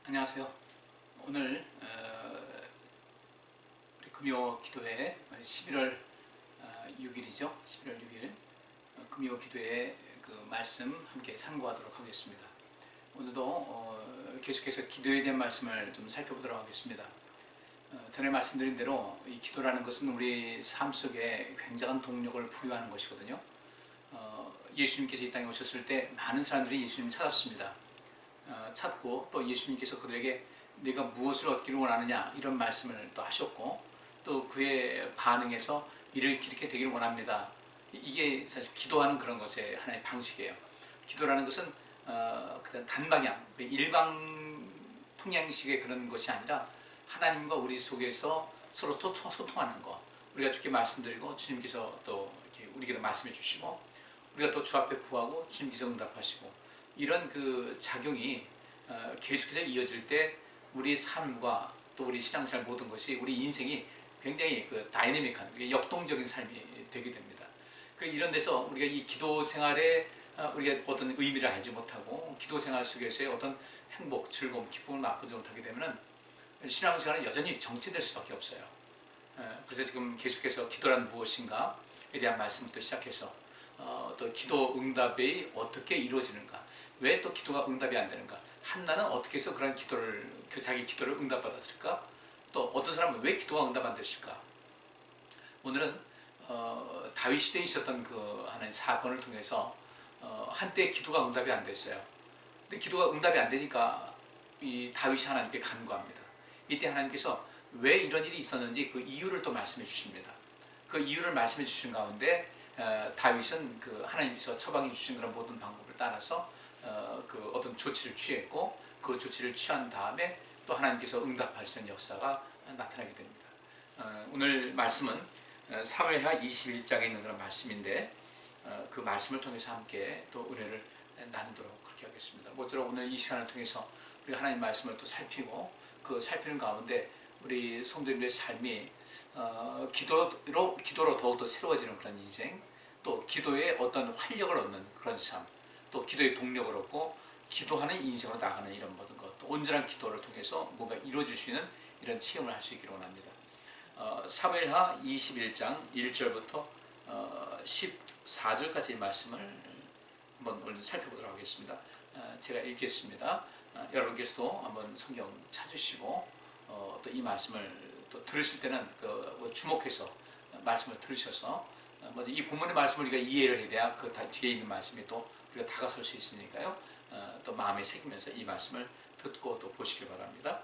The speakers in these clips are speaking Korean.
안녕하세요. 오늘 우리 금요 기도회 11월 6일이죠. 11월 6일 금요 기도회 그 말씀 함께 상고하도록 하겠습니다. 오늘도 계속해서 기도에 대한 말씀을 좀 살펴보도록 하겠습니다. 전에 말씀드린 대로 이 기도라는 것은 우리 삶 속에 굉장한 동력을 부여하는 것이거든요. 예수님께서 이 땅에 오셨을 때 많은 사람들이 예수님을 찾았습니다. 찾고 또 예수님께서 그들에게 네가 무엇을 얻기를 원하느냐 이런 말씀을 또 하셨고, 또 그에 반응해서 이를 이렇게 되기를 원합니다. 이게 사실 기도하는 그런 것의 하나의 방식이에요. 기도라는 것은 그냥 단방향, 일방 통양식의 그런 것이 아니라 하나님과 우리 속에서 서로 또 소통하는 것. 우리가 주께 말씀드리고 주님께서 또 이렇게 우리에게 말씀해 주시고, 우리가 또 주 앞에 구하고 주님께서 응답하시고, 이런 그 작용이 계속해서 이어질 때 우리 삶과 또 우리 신앙생활 모든 것이, 우리 인생이 굉장히 그 다이내믹한, 역동적인 삶이 되게 됩니다. 이런 데서 우리가 이 기도 생활에 우리가 어떤 의미를 알지 못하고 기도 생활 속에서의 어떤 행복, 즐거움, 기쁨을 맛보지 못하게 되면 신앙생활은 여전히 정체될 수밖에 없어요. 그래서 지금 계속해서 기도란 무엇인가에 대한 말씀부터 시작해서 또 기도 응답이 어떻게 이루어지는가, 왜 또 기도가 응답이 안 되는가, 한나는 어떻게 해서 그런 기도를, 자기 기도를 응답받았을까, 또 어떤 사람은 왜 기도가 응답 안 됐을까. 오늘은 다윗 시대에 있었던 그 하는 사건을 통해서 한때 기도가 응답이 안 됐어요. 근데 기도가 응답이 안 되니까 이 다윗이 하나님께 간구합니다. 이때 하나님께서 왜 이런 일이 있었는지 그 이유를 또 말씀해 주십니다. 그 이유를 말씀해 주신 가운데 다윗은 그 하나님께서 처방해 주신 그런 모든 방법을 따라서 그 어떤 조치를 취했고, 그 조치를 취한 다음에 또 하나님께서 응답하시는 역사가 나타나게 됩니다. 오늘 말씀은 사무엘하 21장에 있는 그런 말씀인데, 그 말씀을 통해서 함께 또 은혜를 나누도록 그렇게 하겠습니다. 모쪼록 오늘 이 시간을 통해서 우리 하나님 말씀을 또 살피고, 그 살피는 가운데 우리 성도님의 삶이 기도로 더욱더 새로워지는 그런 인생, 또 기도에 어떤 활력을 얻는 그런 삶, 또 기도의 동력을 얻고 기도하는 인생으로 나가는 이런 모든 것, 또 온전한 기도를 통해서 뭔가 이루어질 수 있는 이런 체험을 할 수 있기를 원합니다. 사무엘하 21장 1절부터 14절까지의 말씀을 한번 오늘 살펴보도록 하겠습니다. 제가 읽겠습니다. 여러분께서도 한번 성경 찾으시고 또 이 말씀을 또 들으실 때는 주목해서 말씀을 들으셔서 먼저 이 본문의 말씀을 우리가 이해를 해야 돼야 그 뒤에 있는 말씀이 또 우리가 다가설 수 있으니까요. 또 마음에 새기면서 이 말씀을 듣고 또 보시길 바랍니다.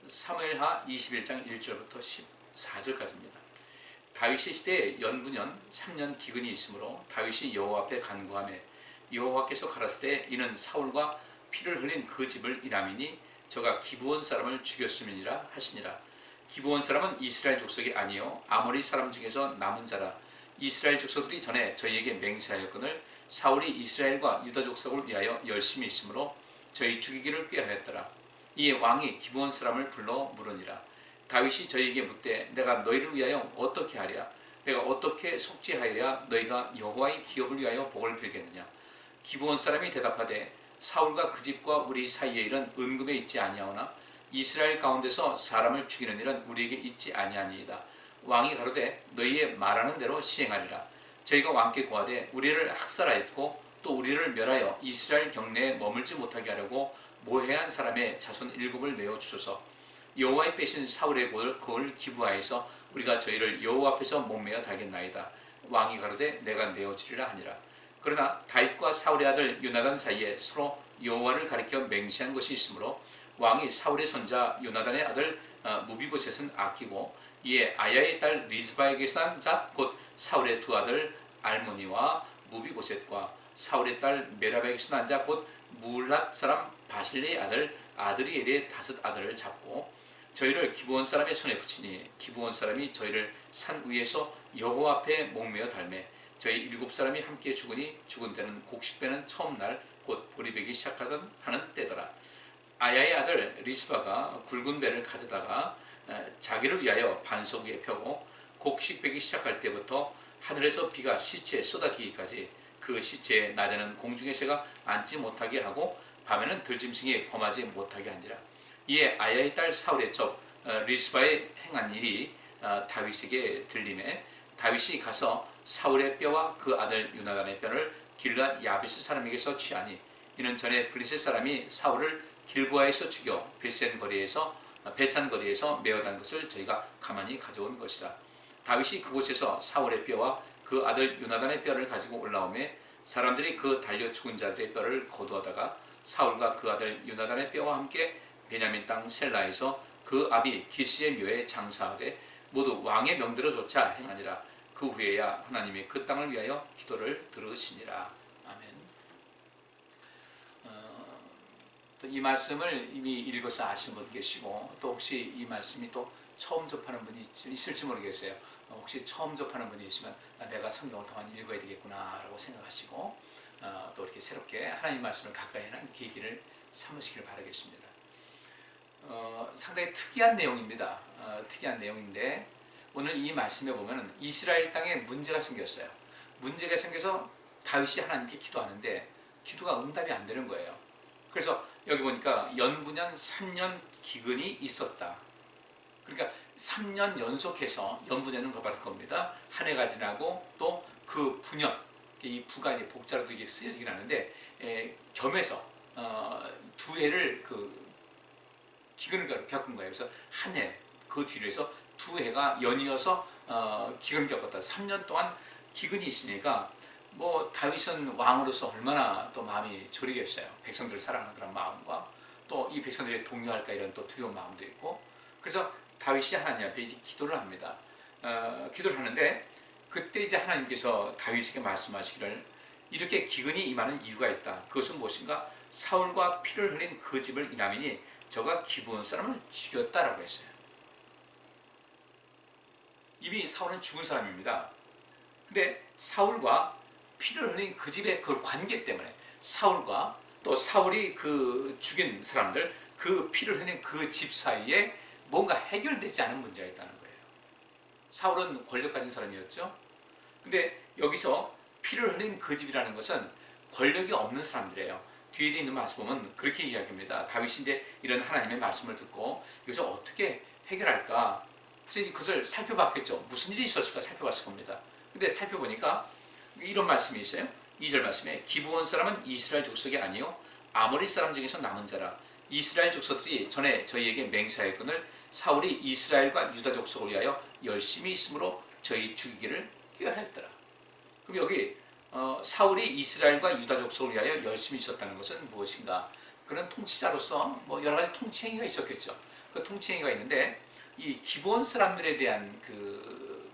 사무엘하 21장 1절부터 14절까지입니다. 다윗의 시대에 연분연 3년 기근이 있으므로 다윗이 여호와 앞에 간구하며 여호와께서 가라사대 때 이는 사울과 피를 흘린 그 집을 인함이니 저가 기브온 사람을 죽였음이니라 하시니라. 기브온 사람은 이스라엘 족속이 아니요 아모리 사람 중에서 남은 자라. 이스라엘 족속들이 전에 저희에게 맹세하였거늘 사울이 이스라엘과 유다 족속을 위하여 열심히 있으므로 저희 죽이기를 꾀하였더라. 이에 왕이 기브온 사람을 불러 물으니라. 다윗이 저희에게 묻되 내가 너희를 위하여 어떻게 하랴? 내가 어떻게 속죄하여야 너희가 여호와의 기업을 위하여 복을 빌겠느냐? 기브온 사람이 대답하되 사울과 그 집과 우리 사이에 일은 은금에 있지 아니하오나 이스라엘 가운데서 사람을 죽이는 일은 우리에게 있지 아니하니이다. 왕이 가로되 너희의 말하는 대로 시행하리라. 저희가 왕께 고하되 우리를 학살하였고 또 우리를 멸하여 이스라엘 경내에 머물지 못하게 하려고 모해한 사람의 자손 7을 내어주소서. 여호와의 빼신 사울의 그을 기부하여서 우리가 저희를 여호와 앞에서 목매어 달겠나이다. 왕이 가로되 내가 내어주리라 하니라. 그러나 다윗과 사울의 아들 요나단 사이에 서로 여호와를 가리켜 맹세한 것이 있으므로 왕이 사울의 손자 요나단의 아들 무비보셋은 아끼고 이에 아야의 딸 리스바에게서 난 자 곧 사울의 두 아들 알모니와 무비보셋과 사울의 딸 메라바에게서 난 자 곧 무울랏 사람 바실레의 아들 아드리엘의 5 아들을 잡고 저희를 기브온 사람의 손에 붙이니 기브온 사람이 저희를 산 위에서 여호와 앞에 목매어 달매 저희 7사람이 함께 죽으니 죽은 때는 곡식배는 처음 날 곧 보리배기 시작하던 하는 때더라. 아야의 아들 리스바가 굵은 배를 가져다가 자기를 위하여 반석 위에 펴고 곡식 배기 시작할 때부터 하늘에서 비가 시체에 쏟아지기까지 그 시체에 낮에는 공중의 새가 앉지 못하게 하고 밤에는 들짐승이 범하지 못하게 한지라. 이에 아야의 딸 사울의 첩 리스바에 행한 일이 다윗에게 들림에 다윗이 가서 사울의 뼈와 그 아들 요나단의 뼈를 길르앗 야베스 사람에게서 취하니 이는 전에 블리셋 사람이 사울을 길보아에서 죽여 벳산 거리에서 메어단 것을 저희가 가만히 가져온 것이다. 다윗이 그곳에서 사울의 뼈와 그 아들 요나단의 뼈를 가지고 올라오매 사람들이 그 달려 죽은 자들의 뼈를 거두어다가 사울과 그 아들 요나단의 뼈와 함께 베냐민 땅 셀라에서 그 아비 기스의 묘에 장사하되 모두 왕의 명대로 조차 행하니라. 그 후에야 하나님이 그 땅을 위하여 기도를 들으시니라. 아멘. 또 이 말씀을 이미 읽어서 아시는 분 계시고 또 혹시 이 말씀이 또 처음 접하는 분이 있을지 모르겠어요. 혹시 처음 접하는 분이 있으면 내가 성경을 더 많이 읽어야 되겠구나 라고 생각하시고 또 이렇게 새롭게 하나님 말씀을 가까이 하는 계기를 삼으시길 바라겠습니다. 상당히 특이한 내용입니다. 특이한 내용인데 오늘 이 말씀에 보면 이스라엘 땅에 문제가 생겼어요. 문제가 생겨서 다윗이 하나님께 기도하는데 기도가 응답이 안 되는 거예요. 그래서 여기 보니까 연분연 3년 기근이 있었다. 그러니까 3년 연속해서 연분연은 받을 겁니다. 한 해가 지나고 또 그 분연, 이 부가 이제 복자로도 이게 쓰여지긴 하는데 겸해서 두 해를 그 기근을 겪은 거예요. 그래서 한 해, 그 뒤로 해서 두 해가 연이어서 기근을 겪었다. 3년 동안 기근이 있으니까 뭐 다윗은 왕으로서 얼마나 또 마음이 저리겠어요. 백성들을 사랑하는 그런 마음과 또 이 백성들이 동요할까 이런 또 두려운 마음도 있고 그래서 다윗이 하나님 앞에 이제 기도를 합니다. 기도를 하는데 그때 이제 하나님께서 다윗에게 말씀하시기를 이렇게 기근이 임하는 이유가 있다. 그것은 무엇인가? 사울과 피를 흘린 그 집을 인하미니 저가 기브온 사람을 죽였다라고 했어요. 이미 사울은 죽은 사람입니다. 근데 사울과 피를 흘린 그 집의 그 관계 때문에 사울과 또 사울이 그 죽인 사람들 그 피를 흘린 그 집 사이에 뭔가 해결되지 않은 문제가 있다는 거예요. 사울은 권력 가진 사람이었죠. 근데 여기서 피를 흘린 그 집이라는 것은 권력이 없는 사람들이에요. 뒤에 있는 말씀 보면 그렇게 이야기합니다. 다윗이 이제 이런 하나님의 말씀을 듣고 이것을 어떻게 해결할까? 그래서 그것을 살펴봤겠죠. 무슨 일이 있었을까 살펴봤을 겁니다. 근데 살펴보니까 이런 말씀이 있어요. 2절 말씀에 기브온 사람은 이스라엘 족속이 아니요 아모리 사람 중에서 남은 자라. 이스라엘 족속들이 전에 저희에게 맹세하였거늘 사울이 이스라엘과 유다 족속을 위하여 열심히 있으므로 저희 죽이기를 꾀하였더라. 그럼 여기 사울이 이스라엘과 유다 족속을 위하여 열심히 있었다는 것은 무엇인가? 그런 통치자로서 뭐 여러 가지 통치 행위가 있었겠죠. 그 통치 행위가 있는데 이 기브온 사람들에 대한 그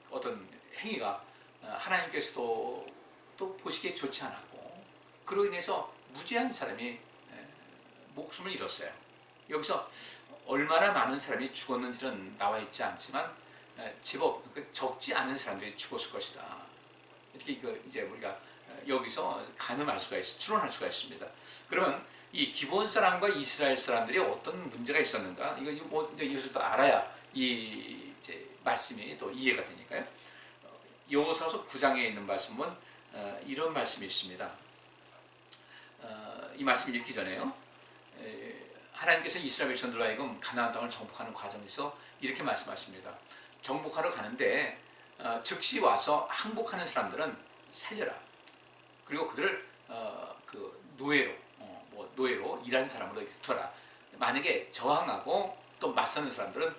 어떤 행위가 하나님께서도 또 보시기에 좋지 않았고 그로 인해서 무죄한 사람이 목숨을 잃었어요. 여기서 얼마나 많은 사람이 죽었는지는 나와 있지 않지만 제법 적지 않은 사람들이 죽었을 것이다. 이렇게 이제 우리가 여기서 가늠할 수가 추론할 수가 있습니다. 그러면 이 기브온 사람과 이스라엘 사람들이 어떤 문제가 있었는가? 이거 뭐 이제 이것을 또 알아야 이 이제 말씀이 또 이해가 되니까요. 여호수아서 9장에 있는 말씀은 이런 말씀이 있습니다. 이 말씀 읽기 전에요. 하나님께서 이스라엘 백성들로 하여금 가나안 땅을 정복하는 과정에서 이렇게 말씀하십니다. 정복하러 가는데 즉시 와서 항복하는 사람들은 살려라. 그리고 그들을 그 노예로 일하는 사람으로 이렇게 두라. 만약에 저항하고 또 맞서는 사람들은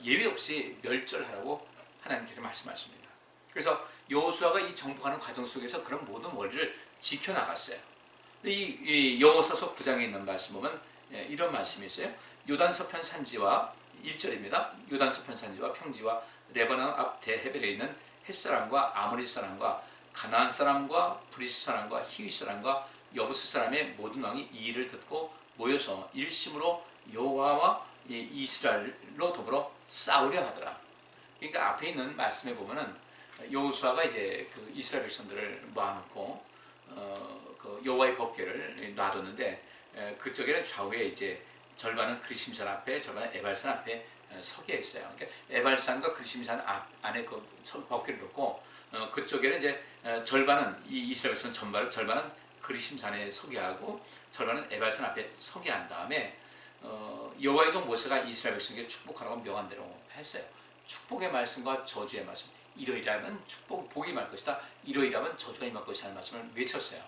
예외 없이 멸절하라고 하나님께서 말씀하십니다. 그래서 여호수아가 이 정복하는 과정 속에서 그런 모든 원리를 지켜나갔어요. 이 여호수아서 9장에 있는 말씀 보면 이런 말씀이 있어요. 요단서편 산지와 1절입니다. 요단서편 산지와 평지와 레바논 앞 대헤벨에 있는 햇사람과 아모리 사람과 가나안 사람과 브리스 사람과 히위 사람과 여부스 사람의 모든 왕이 이 일을 듣고 모여서 일심으로 여호와와 이스라엘로 더불어 싸우려 하더라. 그러니까 앞에 있는 말씀에 보면은 여호수아가 이제 그 이스라엘 백성들을 모아놓고 그 여호와의 법궤를 놔뒀는데 그쪽에는 좌우에 이제 절반은 그리심산 앞에 절반은 에발산 앞에 서게 했어요. 그러니까 에발산과 그리심산 안에 그 법궤를 놓고 그쪽에는 이제 절반은 이 이스라엘 백성 절반은 그리심산에 서게 하고 절반은 에발산 앞에 서게 한 다음에 여호와의 종 모세가 이스라엘 백성에게 축복하라고 명한 대로 했어요. 축복의 말씀과 저주의 말씀, 이러이러하면 복이 임할 것이다, 이러이러하면 저주가 임할 것이다 하는 말씀을 외쳤어요.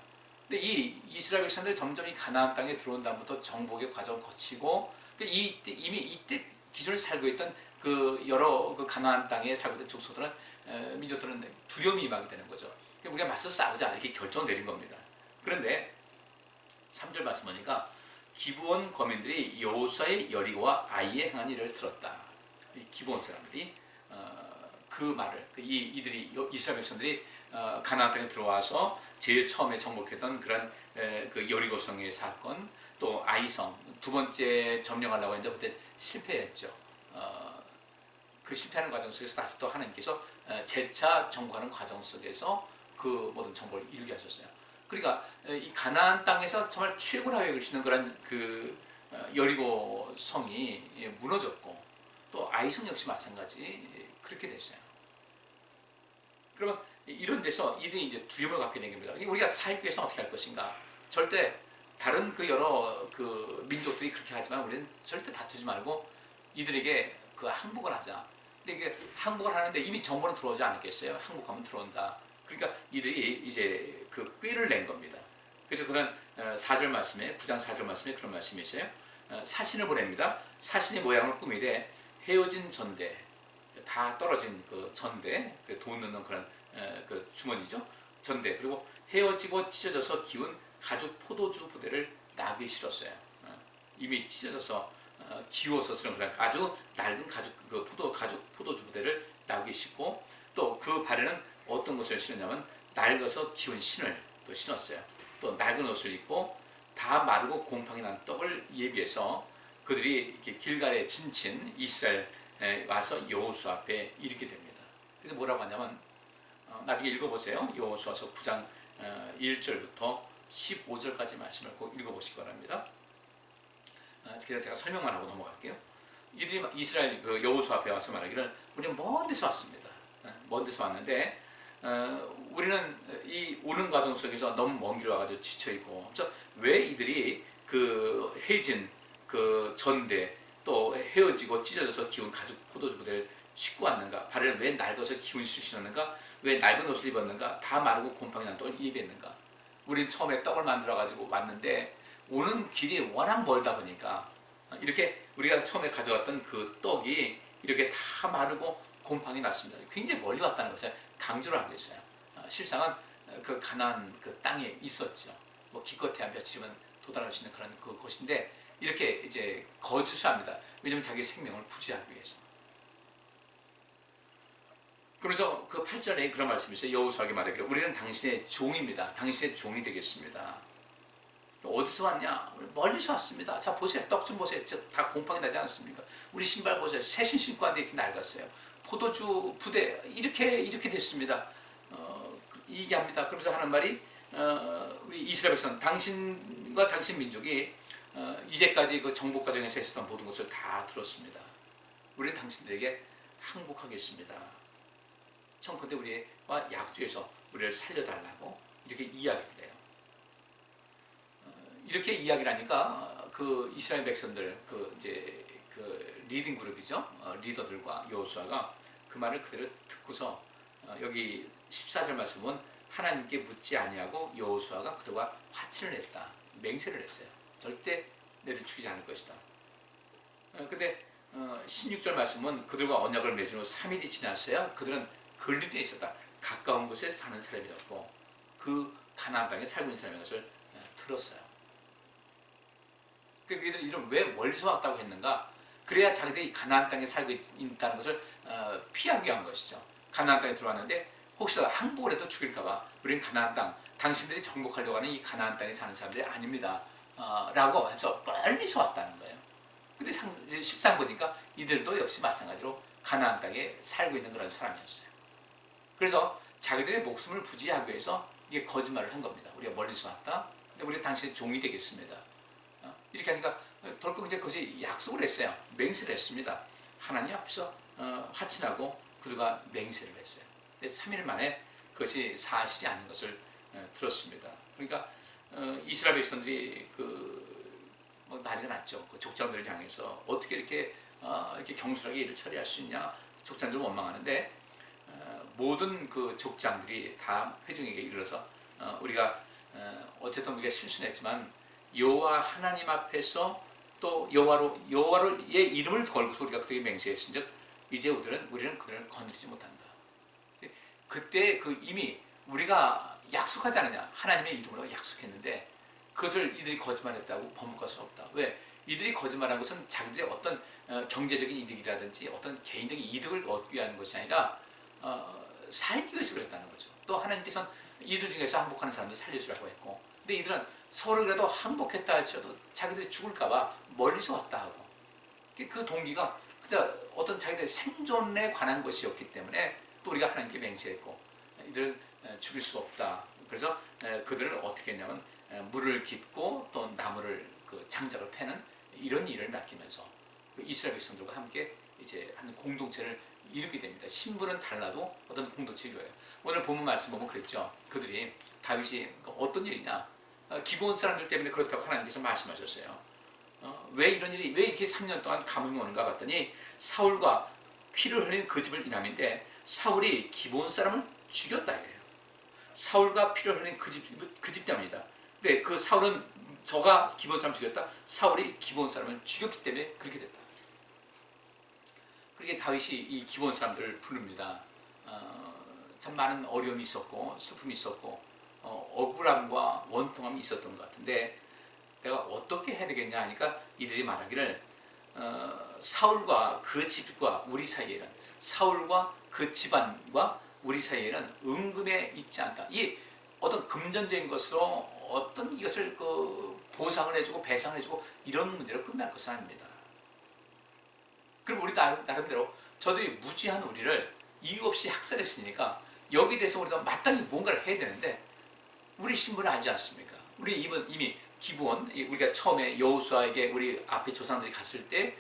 근데 이 이스라엘 백성들이 점점 이 가나안 땅에 들어온 다음부터 정복의 과정을 거치고 이미 이때 기존에 살고 있던 그 여러 그 가나안 땅에 살고 있던 족속들은 민족들은 두려움이 임하게 되는 거죠. 우리가 맞서 싸우자 이렇게 결정 내린 겁니다. 그런데 3절 말씀 보니까 기브온 거민들이 여호수아의 여리고와 아이에 행한 일을 들었다. 이 기브온 사람들이 그 말을 이들이 이스라엘 백성들이 가나안 땅에 들어와서 제일 처음에 정복했던 그런 그 여리고성의 사건, 또 아이성 두 번째 점령하려고 했는데 그때 실패했죠. 그 실패하는 과정 속에서 다시 또 하나님께서 재차 정복하는 과정 속에서 그 모든 정복을 이루게 하셨어요. 그러니까 이 가나안 땅에서 정말 최고라고 여길 수 있는 그런 그 여리고 성이 무너졌고, 또 아이성 역시 마찬가지 그렇게 됐어요. 그러면 이런 데서 이들이 이제 두려움을 갖게 된 겁니다. 우리가 살기 위해서 어떻게 할 것인가? 절대 다른 그 여러 그 민족들이 그렇게 하지만 우리는 절대 다투지 말고 이들에게 그 항복을 하자. 근데 이게 항복을 하는데 이미 정보는 들어오지 않았겠어요? 항복하면 들어온다. 그러니까 이들이 이제 그 꾀를 낸 겁니다. 그래서 그런 4절 말씀에 9장 4절 말씀에 그런 말씀이 있어요. 사신을 보냅니다. 사신의 모양을 꾸미되 헤어진 전대, 다 떨어진 그 전대, 돈 넣는 그런 그 주머니죠. 전대, 그리고 헤어지고 찢어져서 기운 가죽 포도주 부대를 나귀에 실었어요. 이미 찢어져서 기워서 쓰는 그런 아주 낡은 가죽 그 포도주 부대를 나귀에 싣고, 또 그 발에는 어떤 것을 신었냐면 낡아서 기운 신을 또 신었어요. 또 낡은 옷을 입고 다 마르고 곰팡이 난 떡을 예비해서 그들이 이렇게 길갈에 진친 이스라엘에 와서 여호수아 앞에 이르게 됩니다. 그래서 뭐라고 하냐면 나중에 읽어보세요. 여호수아서 9장 1절부터 15절까지 말씀을 꼭 읽어보시기 바랍니다. 그래서 제가 설명만 하고 넘어갈게요. 이들이 이스라엘 그 여호수아 앞에 와서 말하기를 우리는 먼 데서 왔습니다. 먼 데서 왔는데 우리는 이 오는 과정 속에서 너무 먼 길을 와가지고 지쳐있고, 그래서 왜 이들이 그 헤어진 그 전대, 또 헤어지고 찢어져서 기운 가죽 포도주 부대를 싣고 왔는가? 발을 왜 낡아서 기운 실을 신었는가? 왜 낡은 옷을 입었는가? 다 마르고 곰팡이 난 떡을 예비했는가? 우린 처음에 떡을 만들어 가지고 왔는데 오는 길이 워낙 멀다 보니까 이렇게 우리가 처음에 가져왔던 그 떡이 이렇게 다 마르고 곰팡이 났습니다. 굉장히 멀리 왔다는 것을 강조를 하고 있어요. 실상은 그 가나안 그 땅에 있었죠. 뭐 기껏해야 며칠이면 도달할 수 있는 그런 그곳인데 이렇게 이제 거짓을 합니다. 왜냐하면 자기 생명을 부지하기 위해서. 그래서 그 8절에 그런 말씀이 있어요. 여호수아에게 말하기를 우리는 당신의 종입니다. 당신의 종이 되겠습니다. 어디서 왔냐? 멀리서 왔습니다. 자 보세요. 떡 좀 보세요. 다 곰팡이 나지 않았습니까? 우리 신발 보세요. 새신 신고 왔는데 이렇게 낡았어요. 포도주 부대 이렇게 됐습니다. 얘기합니다. 그러면서 하는 말이 우리 이스라엘 백성 당신과 당신 민족이 이제까지 그 정복 과정에서 했었던 모든 것을 다 들었습니다. 우리는 당신들에게 항복하겠습니다. 청컨대 우리와 약주에서 우리를 살려달라고 이렇게 이야기를 해요. 이렇게 이야기를 하니까 그 이스라엘 백성들 그 이제 그 리딩 그룹이죠. 리더들과 여호수아가 그 말을 그대로 듣고서 여기 14절 말씀은 하나님께 묻지 아니하고 여호수아가 그들과 화친을 했다. 맹세를 했어요. 절대 너를 죽이지 않을 것이다. 근데 16절 말씀은 그들과 언약을 맺은 후 3일이 지났어야 그들은 걸림에 있었다. 가까운 곳에 사는 사람이었고 그 가나안 땅에 살고 있는 사람인 것을 들었어요. 그러니까 이들이 이런 왜 멀리서 왔다고 했는가? 그래야 자기들이 가나안 땅에 살고 있다는 것을 피하기 위한 것이죠. 가나안 땅에 들어왔는데 혹시나 항복을 해도 죽일까봐 우리는 가나안 땅, 당신들이 정복하려고 하는 이 가나안 땅에 사는 사람들이 아닙니다. 라고 해서 멀리서 왔다는 거예요. 근데 식상 보니까 이들도 역시 마찬가지로 가나안 땅에 살고 있는 그런 사람이었어요. 그래서 자기들의 목숨을 부지하기 위해서 이게 거짓말을 한 겁니다. 우리가 멀리서 왔다. 근데 우리가 당신의 종이 되겠습니다. 이렇게 하니까 덜컥 이제 그것이 약속을 했어요. 맹세를 했습니다. 하나님 앞에서 화친하고 그들과 맹세를 했어요. 근데 3일 만에 그것이 사실이 아닌 것을 들었습니다. 그러니까 이스라엘 백성들이 난리가 났죠. 그 족장들을 향해서 어떻게 이렇게 경솔하게 일을 처리할 수 있냐, 족장들 원망하는데, 모든 그 족장들이 다 회중에게 이르러서, 우리가 어쨌든 우리가 실수는 했지만 여호와 하나님 앞에서 또 여호와의 이름을 걸고서 우리가 그들에게 맹세했은즉 이제 우리는 그들을 건드리지 못한다. 그때 그 이미 우리가 약속하지 않느냐, 하나님의 이름으로 약속했는데 그것을 이들이 거짓말했다고 범국할 수 없다. 왜? 이들이 거짓말한 것은 자기들의 어떤 경제적인 이득이라든지 어떤 개인적인 이득을 얻기 위한 것이 아니라 살기 위해서 그랬다는 거죠. 또 하나님께서는 이들 중에서 항복하는 사람들 살려주라고 했고, 근데 이들은 서로 그래도 항복했다 할지라도 자기들이 죽을까봐 멀리서 왔다 하고, 그 동기가 그저 어떤 자기들의 생존에 관한 것이었기 때문에 또 우리가 하나님께 맹세했고, 이들은 죽일 수가 없다. 그래서 그들을 어떻게 했냐면 물을 깃고 또 나무를 그 장작을 패는 이런 일을 맡기면서 그 이스라엘 백성들과 함께 이제 한 공동체를 이루게 됩니다. 신분은 달라도 어떤 공동체를 이루어요. 오늘 본문 말씀 보면 그랬죠. 그들이 다윗이 어떤 일이냐, 기브온 사람들 때문에 그렇다고 하나님께서 말씀하셨어요. 왜 이런 일이, 왜 이렇게 3년 동안 가뭄이 오는가 봤더니 사울과 피를 흘린 그 집을 인함인데 사울이 기브온 사람을 죽였다 이거예요. 사울과 피를 흘린 그 집 때문이다. 근데 그 사울은 저가 기브온 사람을 죽였다. 사울이 기브온 사람을 죽였기 때문에 그렇게 됐다. 그렇게 다윗이 이 기브온 사람들을 부릅니다. 참 많은 어려움이 있었고 슬픔이 있었고 억울함과 원통함이 있었던 것 같은데 내가 어떻게 해야 되겠냐 하니까 이들이 말하기를 사울과 그 집과 우리 사이에는, 사울과 그 집안과 우리 사이에는 은금에 있지 않다. 이 어떤 금전적인 것으로 어떤 이것을 그 보상을 해주고 배상을 해주고 이런 문제로 끝날 것은 아닙니다. 그리고 우리 나름대로 저들이 무지한 우리를 이유 없이 학살했으니까 여기에 대해서 우리가 마땅히 뭔가를 해야 되는데 우리 신분을 알지 않습니까? 우리 이미 기브온, 우리가 처음에 여호수아에게 우리 앞에 조상들이 갔을 때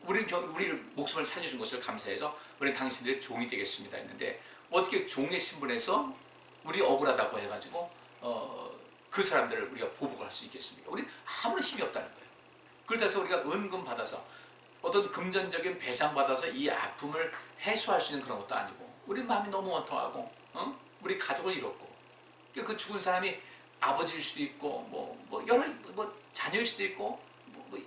우리를 목숨을 살려준 것을 감사해서 우리는 당신들의 종이 되겠습니다 했는데 어떻게 종의 신분에서 우리 억울하다고 해가지고 그 사람들을 우리가 보복을 할 수 있겠습니까? 우리는 아무런 힘이 없다는 거예요. 그렇다고 우리가 은금 받아서 어떤 금전적인 배상 받아서 이 아픔을 해소할 수 있는 그런 것도 아니고 우리 마음이 너무 원통하고 우리 가족을 잃었고 그 죽은 사람이 아버지일 수도 있고 뭐 자녀일 수도 있고 뭐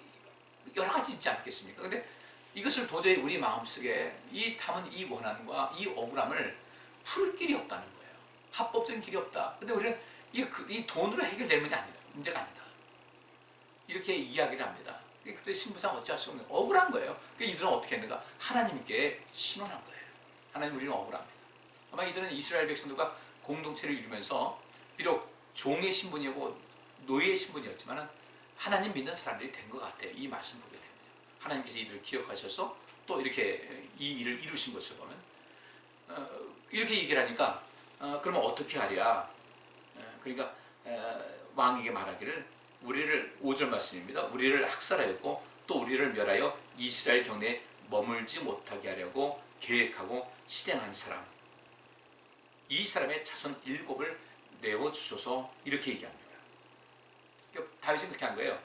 여러 가지 있지 않겠습니까? 근데 이것을 도저히 우리 마음속에 이 담은 이 원한과 이 억울함을 풀 길이 없다는 거예요. 합법적인 길이 없다. 근데 우리는 이 돈으로 해결될 문제가 아니다. 이렇게 이야기를 합니다. 그때 신부상 어찌할 수 없는 억울한 거예요. 이들은 어떻게 했는가? 하나님께 신원한 거예요. 하나님, 우리는 억울합니다. 아마 이들은 이스라엘 백성들과 공동체를 이루면서 비록 종의 신분이고 노예의 신분이었지만 하나님 믿는 사람들이 된 것 같아요. 이 말씀 보게 되면 하나님께서 이들을 기억하셔서 또 이렇게 이 일을 이루신 것을 보면 이렇게 얘기를 하니까 그러면 어떻게 하랴? 그러니까 왕에게 말하기를 우리를 5절 말씀입니다. 우리를 학살하였고 또 우리를 멸하여 이스라엘 경내에 머물지 못하게 하려고 계획하고 실행한 사람, 이 사람의 자손 7을 내어주소서 이렇게 얘기합니다. 그러니까 다윗은 그렇게 한 거예요.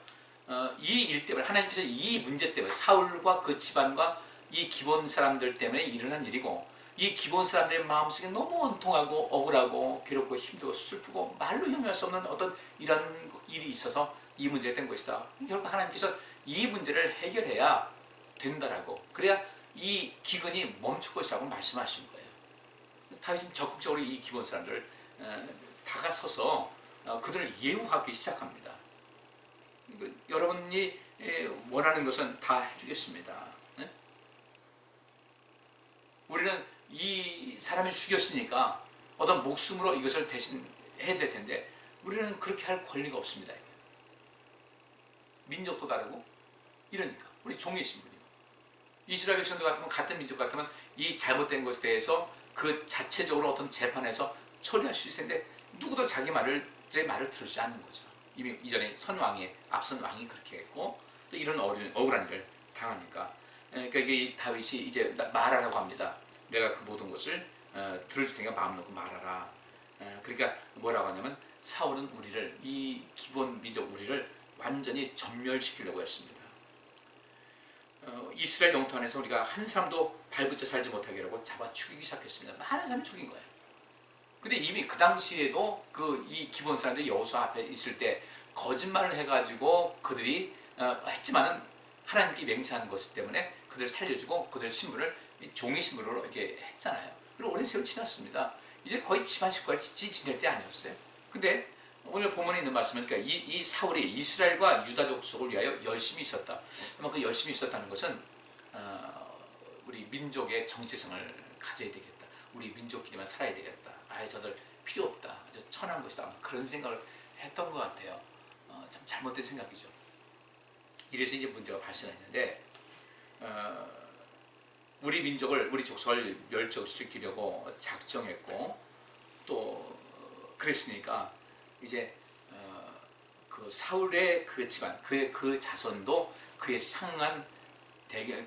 이 일 때문에 하나님께서 이 문제 때문에 사울과 그 집안과 이 기본 사람들 때문에 일어난 일이고 이 기본 사람들의 마음속에 너무 원통하고 억울하고 괴롭고 힘들고 슬프고 말로 형용할 수 없는 어떤 이런 일이 있어서 이 문제가 된 것이다. 결국 하나님께서 이 문제를 해결해야 된다라고, 그래야 이 기근이 멈출 것이라고 말씀하신 거예요. 다윗은 적극적으로 이 기본 사람들을 다가서서 그들을 예우하기 시작합니다. 여러분이 원하는 것은 다 해주겠습니다. 우리는 이 사람을 죽였으니까 어떤 목숨으로 이것을 대신 해야 될 텐데 우리는 그렇게 할 권리가 없습니다. 민족도 다르고 이러니까 우리 종의 신분이고 이스라엘 백성들 같으면 같은 민족 같으면 이 잘못된 것에 대해서 그 자체적으로 어떤 재판에서 처리할 수 있을 텐데 누구도 제 말을 들으지 않는 거죠. 이미 이전에 앞선 왕이 그렇게 했고 또 이런 억울한 일을 당하니까 그러니까 이 다윗이 이제 말하라고 합니다. 내가 그 모든 것을 들어줄 테니까 마음 놓고 말하라. 그러니까 뭐라고 하냐면 사울은 우리를, 이 기본 민족 우리를 완전히 완전히 전멸시키려고 했습니다. 이스라엘 영토 안에서 우리가 한 사람도 발붙여 살지 못하게 하려고 잡아 죽이기 시작했습니다. 많은 사람이 죽인 거예요. 근데 이미 그 당시에도 이 기본 사람들이 여호수아 앞에 있을 때 거짓말을 해가지고 그들이 했지만은 하나님께 맹세한 것 때문에 그들을 살려주고 그들 신분을 종의 신분으로 이렇게 했잖아요. 그리고 오랜 세월 지났습니다. 이제 거의 집안 식구같이 지낼 때 아니었어요. 근데 오늘 본문에 있는 말씀은 그러니까 이 사울이 이스라엘과 유다 족속을 위하여 열심히 있었다. 아마 그 열심히 있었다는 것은 우리 민족의 정체성을 가져야 되겠다. 우리 민족끼리만 살아야 되겠다. 아예 저들 필요 없다. 아주 천한 것이다. 아마 그런 생각을 했던 것 같아요. 참 잘못된 생각이죠. 이래서 이제 문제가 발생했는데 우리 민족을 우리 족속을 멸종시키려고 작정했고 또 그랬으니까 이제 그 사울의 그 집안 그의 그 자손도 그의 상한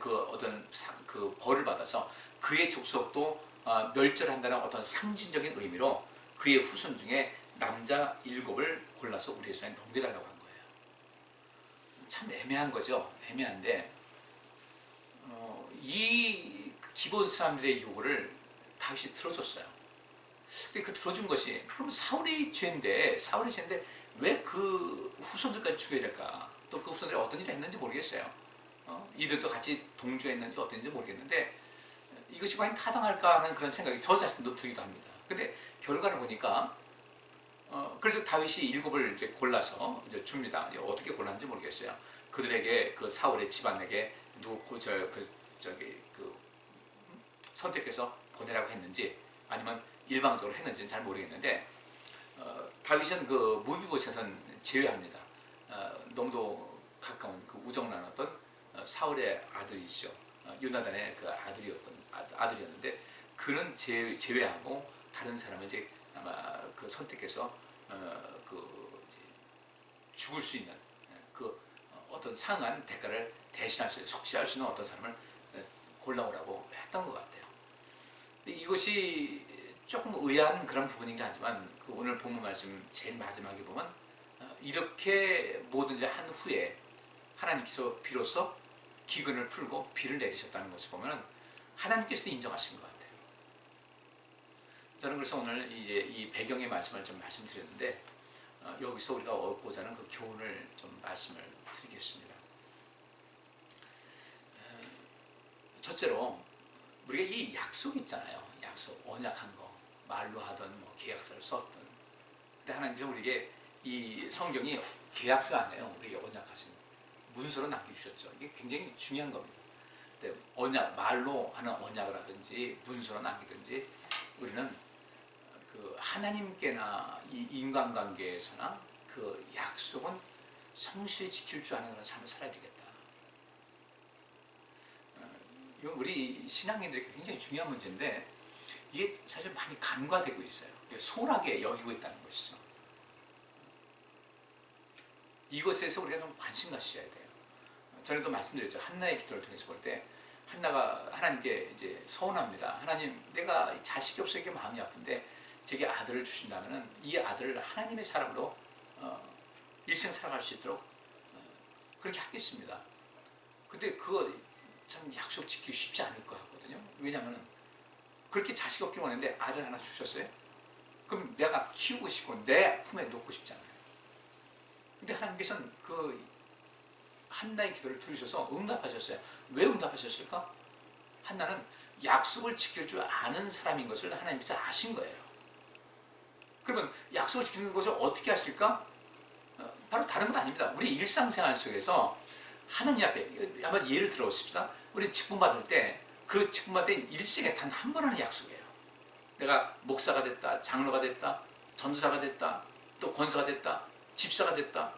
그 어떤 그 벌을 받아서 그의 족속도 멸절한다는 어떤 상징적인 의미로 그의 후손 중에 남자 7을 골라서 우리의 손에 넘겨달라고 한 거예요. 참 애매한 거죠. 애매한데 이 기본 사람들의 요구를 다윗이 들어줬어요. 근데 그 들어준 것이 그럼 사울의 죄인데 왜 그 후손들까지 죽여야 될까? 또 그 후손들이 어떤 일을 했는지 모르겠어요. 이들도 같이 동조했는지 어떤지 모르겠는데 이것이 과연 타당할까 하는 그런 생각이 저 자신도 들기도 합니다. 근데 결과를 보니까 그래서 다윗이 7을 이제 골라서 이제 줍니다. 어떻게 골랐는지 모르겠어요. 그들에게 그 사울의 집안에게 선택해서 보내라고 했는지 아니면 일방적으로 했는지는 잘 모르겠는데 다윗은 그 무비보셋은 제외합니다. 너무도 가까운 그 우정 나눴던 사울의 아들이죠. 요나단의 그 아들이었는데 그는 제외하고 다른 사람은 이제 아마 그 선택해서 죽을 수 있는 그 어떤 상한 대가를 대신할 수, 속시할 수 있는 어떤 사람을 골라오라고 했던 것 같아요. 이것이 조금 의아한 그런 부분이긴 하지만 그 오늘 본문 말씀 제일 마지막에 보면 이렇게 뭐든지 한 후에 하나님께서 비로소 기근을 풀고 비를 내리셨다는 것을 보면 하나님께서도 인정하신 것 같아요. 저는 그래서 오늘 이제 이 배경의 말씀을 좀 말씀드렸는데 여기서 우리가 얻고자 하는 그 교훈을 좀 말씀을 드리겠습니다. 첫째로 우리가 이 약속 있잖아요. 약속, 언약한 거, 말로 하든 뭐 계약서를 썼든. 근데 하나님께서 우리에게 이 성경이 계약서 아니에요. 우리에게 언약하신 문서로 남겨주셨죠. 이게 굉장히 중요한 겁니다. 근데 언약, 말로 하는 언약을 하든지 문서로 남기든지 우리는 그 하나님께나 이 인간관계에서나 그 약속은 성실히 지킬 줄 아는 그런 삶을 살아야 되겠다. 이건 우리 신앙인들에게 굉장히 중요한 문제인데 이게 사실 많이 간과되고 있어요. 소홀하게 여기고 있다는 것이죠. 이것에서 우리가 좀 관심 가져야 돼요. 전에도 말씀드렸죠. 한나의 기도를 통해서 볼 때 한나가 하나님께 이제 서운합니다. 하나님, 내가 자식이 없으니까 마음이 아픈데 제게 아들을 주신다면 이 아들을 하나님의 사람으로 일생 살아갈 수 있도록 그렇게 하겠습니다. 근데 그거 참 약속 지키기 쉽지 않을 것 같거든요. 왜냐하면 그렇게 자식 없기를 원했는데 아들 하나 주셨어요. 그럼 내가 키우고 싶고 내 품에 놓고 싶잖아요. 근데 하나님께서는 그 한나의 기도를 들으셔서 응답하셨어요. 왜 응답하셨을까? 한나는 약속을 지킬 줄 아는 사람인 것을 하나님께서 아신 거예요. 그러면 약속을 지키는 것을 어떻게 하실까? 바로 다른 건 아닙니다. 우리 일상생활 속에서 하나님 앞에 한번 예를 들어보십시다. 우리 직분 받을 때 그 직분 받을 때 일생에 단 한 번 하는 약속이에요. 내가 목사가 됐다, 장로가 됐다, 전도사가 됐다, 또 권사가 됐다, 집사가 됐다,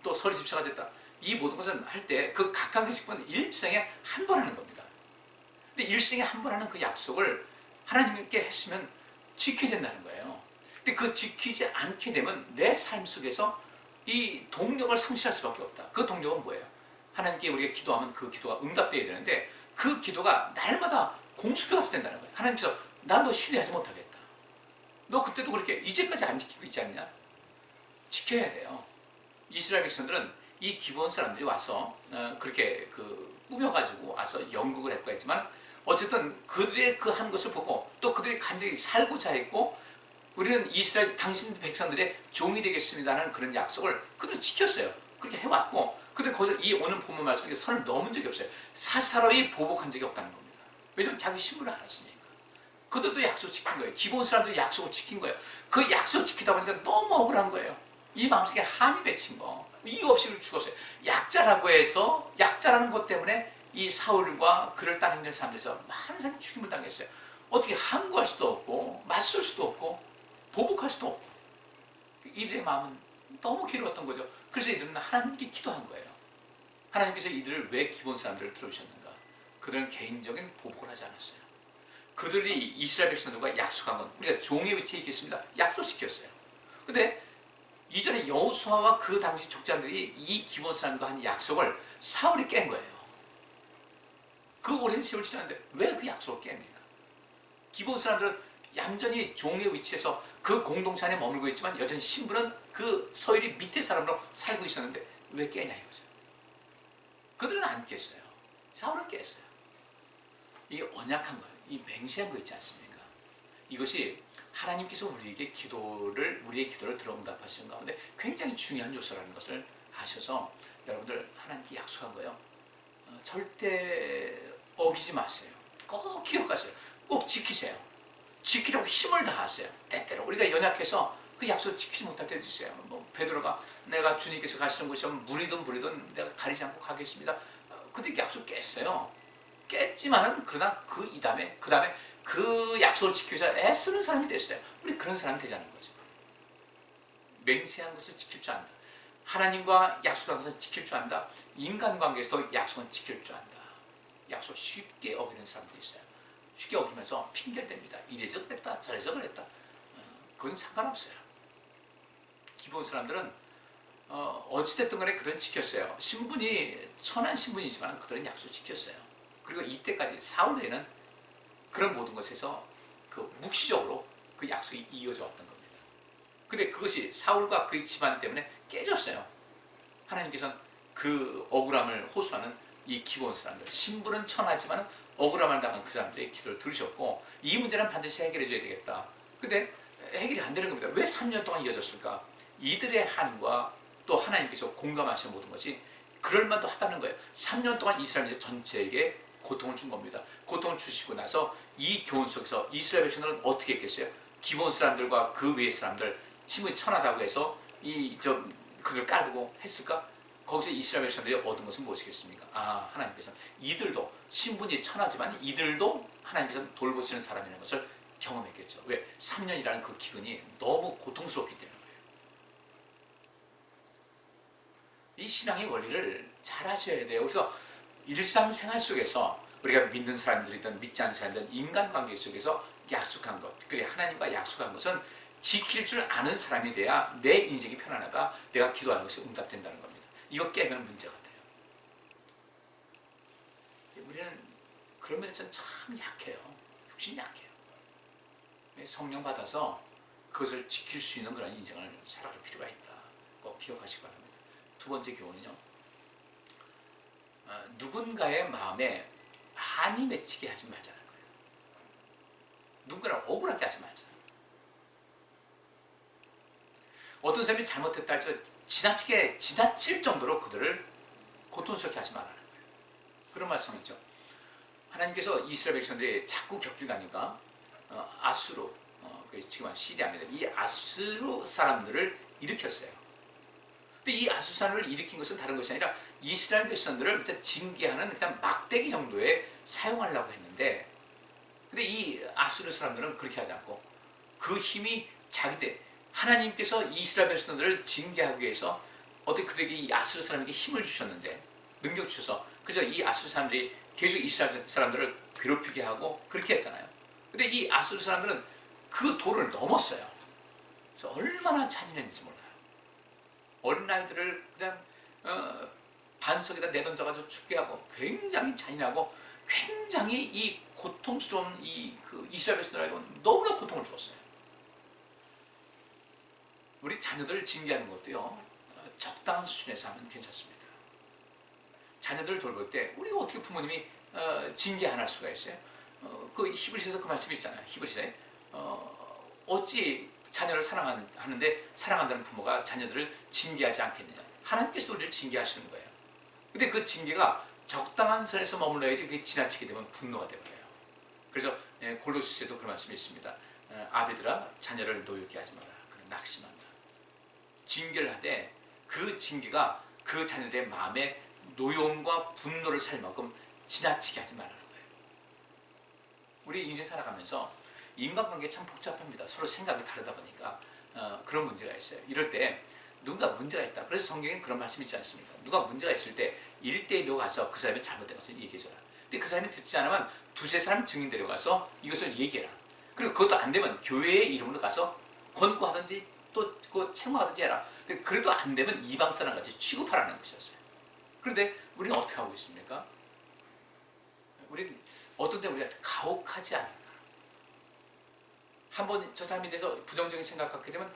또 서리 집사가 됐다. 이 모든 것은 할 때 그 각각의 직분은 일생에 한 번 하는 겁니다. 근데 일생에 한 번 하는 그 약속을 하나님께 했으면 지켜야 된다는 거예요. 근데 그 지키지 않게 되면 내 삶 속에서 이 동력을 상실할 수밖에 없다. 그 동력은 뭐예요? 하나님께 우리가 기도하면 그 기도가 응답되어야 되는데 그 기도가 날마다 공수표가 된다는 거예요. 하나님께서 난 너 신뢰하지 못하겠다. 너 그때도 그렇게 이제까지 안 지키고 있지 않냐? 지켜야 돼요. 이스라엘 백성들은 이 기브온 사람들이 와서 그렇게 꾸며가지고 와서 영국을 했고 했지만 어쨌든 그들의 그 한 것을 보고 또 그들이 간절히 살고자 했고 우리는 이스라엘 당신 백성들의 종이 되겠습니다라는 그런 약속을 그들은 지켰어요. 그렇게 해왔고 근데 거기서 이 오늘 본문 말씀에 선을 넘은 적이 없어요. 사사로이 보복한 적이 없다는 겁니다. 왜냐하면 자기 신분을 알았으니까. 그들도 약속 지킨 거예요. 기본 사람들도 약속을 지킨 거예요. 그 약속 지키다 보니까 너무 억울한 거예요. 이 마음속에 한이 맺힌 거. 이유 없이 죽었어요. 약자라고 해서 약자라는 것 때문에 이 사울과 그를 따르는 사람들에서 많은 사람이 죽임을 당했어요. 어떻게 항구할 수도 없고 맞설 수도 없고 보복할 수도 없고 이들의 마음은 너무 괴로웠던 거죠. 그래서 이들은 하나님께 기도한 거예요. 하나님께서 이들을 왜 기본 사람들을 들어주셨는가? 그들은 개인적인 보복을 하지 않았어요. 그들이 이스라엘 백성들과 약속한 건 우리가 종의 위치에 있겠습니다. 약속시켰어요. 근데 이전에 여호수아와 그 당시 족장들이 이 기본 사람과 한 약속을 사울이 깬 거예요. 그 오랜 세월 지났는데 왜 그 약속을 깹니까? 기본 사람들은 얌전히 종의 위치에서 그 공동체 안에 머물고 있지만 여전히 신분은 그 서열이 밑에 사람으로 살고 있었는데 왜 깨냐 이거죠. 그들은 안 깼어요. 사울은 깼어요. 이게 언약한 거예요. 이 맹세한 거 있지 않습니까? 이것이 하나님께서 우리의 기도를 들어 응답하시는 가운데 굉장히 중요한 요소라는 것을 아셔서 여러분들 하나님께 약속한 거예요. 절대 어기지 마세요. 꼭 기억하세요. 꼭 지키세요. 지키려고 힘을 다하세요. 때때로 우리가 연약해서 그 약속 지키지 못할 때도 있어요. 베드로가 내가 주님께서 가시는 곳이면 물이든 불이든 내가 가리지 않고 가겠습니다. 근데 약속 깼어요. 깼지만은 그러나 그 다음에 그 약속을 지키기 위해서 애쓰는 사람이 됐어요. 우리 그런 사람이 되자는 거죠. 맹세한 것을 지킬 줄 안다. 하나님과 약속한 것을 지킬 줄 안다. 인간관계에서도 약속은 지킬 줄 안다. 약속 쉽게 어기는 사람들이 있어요. 쉽게 어기면서 핑계를 댑니다. 이래서 그랬다 저래서 그랬다. 그건 상관없어요. 기본 사람들은 어찌됐든 간에 그들은 지켰어요. 신분이 천한 신분이지만 그들은 약속 지켰어요. 그리고 이때까지 사울 외에는 그런 모든 것에서 묵시적으로 그 약속이 이어져 왔던 겁니다. 근데 그것이 사울과 그의 집안 때문에 깨졌어요. 하나님께서는 그 억울함을 호소하는 이 기본 사람들, 신분은 천하지만 억울함을 당한 그 사람들의 기도를 들으셨고 이 문제는 반드시 해결해 줘야 되겠다. 근데 해결이 안 되는 겁니다. 왜 3년 동안 이어졌을까? 이들의 한과 또 하나님께서 공감하시는 모든 것이 그럴만도 하다는 거예요. 3년 동안 이스라엘 전체에게 고통을 준 겁니다. 고통을 주시고 나서 이 교훈 속에서 이스라엘 백성들은 어떻게 했겠어요? 기본 사람들과 그 외의 사람들 신분이 천하다고 해서 그들 깔고 했을까? 거기서 이스라엘 백성들이 얻은 것은 무엇이겠습니까? 하나님께서 이들도 신분이 천하지만 이들도 하나님께서 돌보시는 사람이라는 것을 경험했겠죠. 왜? 3년이라는 그 기근이 너무 고통스럽기 때문에 거예요. 이 신앙의 원리를 잘 하셔야 돼요. 그래서 일상생활 속에서 우리가 믿는 사람들이든 믿지 않는 사람들이든 인간관계 속에서 약속한 것, 그래 하나님과 약속한 것은 지킬 줄 아는 사람이 돼야 내 인생이 편안하다. 내가 기도하는 것이 응답된다는 겁니다. 이거 깨면 문제가 돼요. 우리는 그런 면에서 참 약해요. 육신이 약해요. 성령 받아서 그것을 지킬 수 있는 그런 인생을 살아갈 필요가 있다. 꼭 기억하시기 바랍니다. 두 번째 교훈은요. 누군가의 마음에 한이 맺히게 하지 말자는 거예요. 누군가를 억울하게 하지 말자. 어떤 사람이 잘못했다 할지라도 지나칠 정도로 그들을 고통스럽게 하지 말라는 거예요. 그런 말씀이죠. 하나님께서 이스라엘 백성들이 자꾸 격길 가니까 아수르, 지금 시리아입니다. 이 아수르 사람들을 일으켰어요. 근데 이 아수르 사람을 일으킨 것은 다른 것이 아니라 이스라엘 백성들을 징계하는 그냥 막대기 정도에 사용하려고 했는데, 근데 이 아수르 사람들은 그렇게 하지 않고 그 힘이 자기들, 하나님께서 이스라엘 백성들을 징계하기 위해서 어떻게 그들에게 이 아수르 사람에게 힘을 주셨는데, 능력 주셔서, 그래서 이 아수르 사람들이 계속 이스라엘 사람들을 괴롭히게 하고 그렇게 했잖아요. 근데 이 아수르 사람들은 그 도를 넘었어요. 그래서 얼마나 잔인했는지 몰라요. 어린아이들을 그냥 반석에다 내던져가지고 죽게 하고 굉장히 잔인하고 굉장히 이 고통스러운 그 이스라엘 백성들에게 너무나 고통을 주었어요. 우리 자녀들을 징계하는 것도요, 적당한 수준에서 하면 괜찮습니다. 자녀들을 돌볼 때 우리가 어떻게 부모님이 징계 안 할 수가 있어요? 그 히브리서에도 그 말씀이 있잖아요. 히브리서에 어찌 자녀를 사랑하는데 사랑한다는 부모가 자녀들을 징계하지 않겠느냐. 하나님께서 우리를 징계하시는 거예요. 근데 그 징계가 적당한 선에서 머물러야지 그게 지나치게 되면 분노가 되버려요. 그래서 골로새서에도 그런 말씀이 있습니다. 아비들아 자녀를 노엽게 하지 마라. 그는 낙심한다. 징계를 하되 그 징계가 그 자녀들의 마음에 노여움과 분노를 살 만큼 지나치게 하지 말라는 거예요. 우리 인생 살아가면서 인간관계 참 복잡합니다. 서로 생각이 다르다 보니까 그런 문제가 있어요. 이럴 때 누군가 문제가 있다. 그래서 성경에 그런 말씀이 있지 않습니까? 누가 문제가 있을 때 1대1로 가서 그 사람이 잘못된 것을 얘기해줘라. 근데 그 사람이 듣지 않으면 두세 사람 증인 데려가서 이것을 얘기해라. 그리고 그것도 안 되면 교회의 이름으로 가서 권고하든지 또 그 책망하든지 해라. 근데 그래도 안 되면 이방 사람 같이 취급하라는 것이었어요. 그런데 우리는 어떻게 하고 있습니까? 우리는 어떤 때 우리가 가혹하지 않은가. 한번 저 사람에 대해서 부정적인 생각하게 되면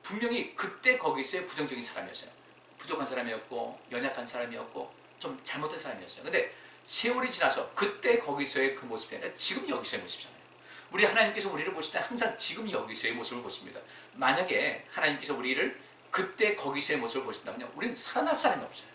분명히 그때 거기서의 부정적인 사람이었어요. 부족한 사람이었고 연약한 사람이었고 좀 잘못된 사람이었어요. 근데 세월이 지나서 그때 거기서의 그 모습이 아니라 지금 여기서의 모습이잖아요. 우리 하나님께서 우리를 보실 때 항상 지금 여기서의 모습을 보십니다. 만약에 하나님께서 우리를 그때 거기서의 모습을 보신다면요, 우리는 살아날 사람이 없어요.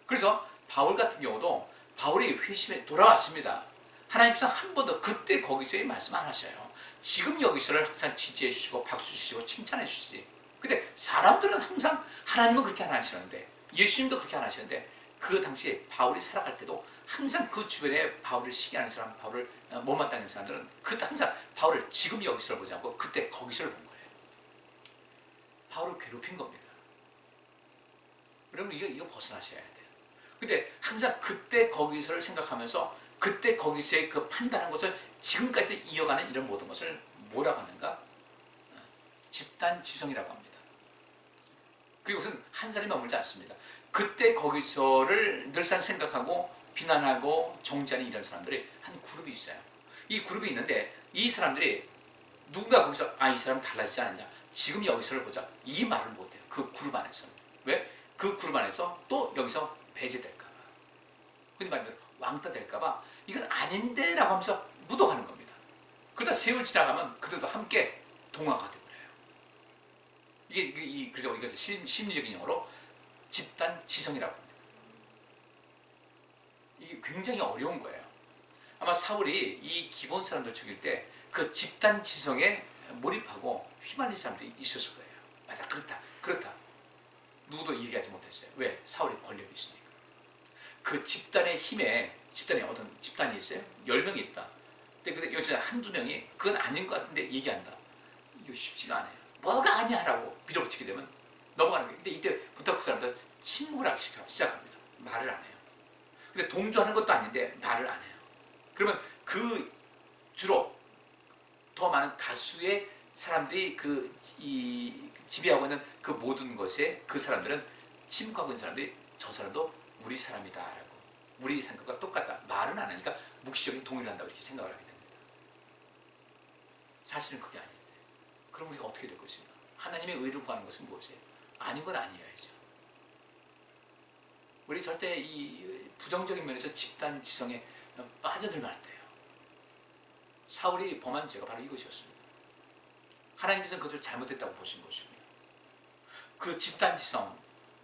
그래서 바울 같은 경우도 바울이 회심에 돌아왔습니다. 하나님께서 한 번도 그때 거기서의 말씀 안 하셔요. 지금 여기서를 항상 지지해 주시고 박수 주시고 칭찬해 주시지. 근데 사람들은 항상 하나님은 그렇게 안 하시는데 예수님도 그렇게 안 하시는데 그 당시에 바울이 살아갈 때도 항상 그 주변에 바울을 시기하는 사람, 바울을 못마땅한 사람들은 항상 바울을 지금 여기서를 보지 않고 그때 거기서를 본 거예요. 바울을 괴롭힌 겁니다. 여러분 이거 벗어나셔야 돼요. 근데 항상 그때 거기서를 생각하면서 그때 거기서의 그 판단한 것을 지금까지 이어가는 이런 모든 것을 뭐라고 하는가? 집단지성이라고 합니다. 그리고 그것은 한 사람이 머물지 않습니다. 그때 거기서를 늘상 생각하고 비난하고 정죄하는 이런 사람들이 한 그룹이 있어요. 이 그룹이 있는데 이 사람들이 누군가 거기서 이 사람 달라지지 않았냐, 지금 여기서를 보자, 이 말을 못해요. 그 그룹 안에서. 왜? 그 그룹 안에서 또 여기서 배제될까봐, 흔히 말하면 왕따 될까봐 이건 아닌데 라고 하면서 묻어가는 겁니다. 그러다 세월 지나가면 그들도 함께 동화가 되버려요. 그래서 이것을 심리적인 용어로 집단지성이라고 합니다. 이게 굉장히 어려운 거예요. 아마 사울이 이 기본 사람들 죽일 때 그 집단지성에 몰입하고 휘말린 사람들이 있었을 거예요. 맞아, 그렇다. 누구도 얘기하지 못했어요. 왜? 사울이 권력이 있으니까. 그 집단의 힘에, 집단에 어떤 집단이 있어요? 10명이 있다. 근데 여기 한두 명이 그건 아닌 것 같은데 얘기한다. 이거 쉽지가 않아요. 뭐가 아니야 라고 밀어붙이게 되면 넘어가는 거예요. 근데 이때부터 그 사람들 침묵을 하기 시작합니다. 말을 안 해요. 근데 동조하는 것도 아닌데 말을 안 해요. 그러면 그 주로 더 많은 다수의 사람들이 지배하고 있는 그 모든 것에 그 사람들은 침묵하고 있는 사람들이 저 사람도 우리 사람이다 라고, 우리 생각과 똑같다, 말은 안 하니까 묵시적인 동의를 한다고 이렇게 생각을 하게 됩니다. 사실은 그게 아닌데 그럼 우리가 어떻게 될 것인가? 하나님의 의를 구하는 것은 무엇이에요? 아닌 건 아니어야죠. 우리 절대 이 부정적인 면에서 집단지성에 빠져들면 안 돼요. 사울이 범한 죄가 바로 이것이었습니다. 하나님께서는 그것을 잘못했다고 보신 것이고요. 그 집단지성,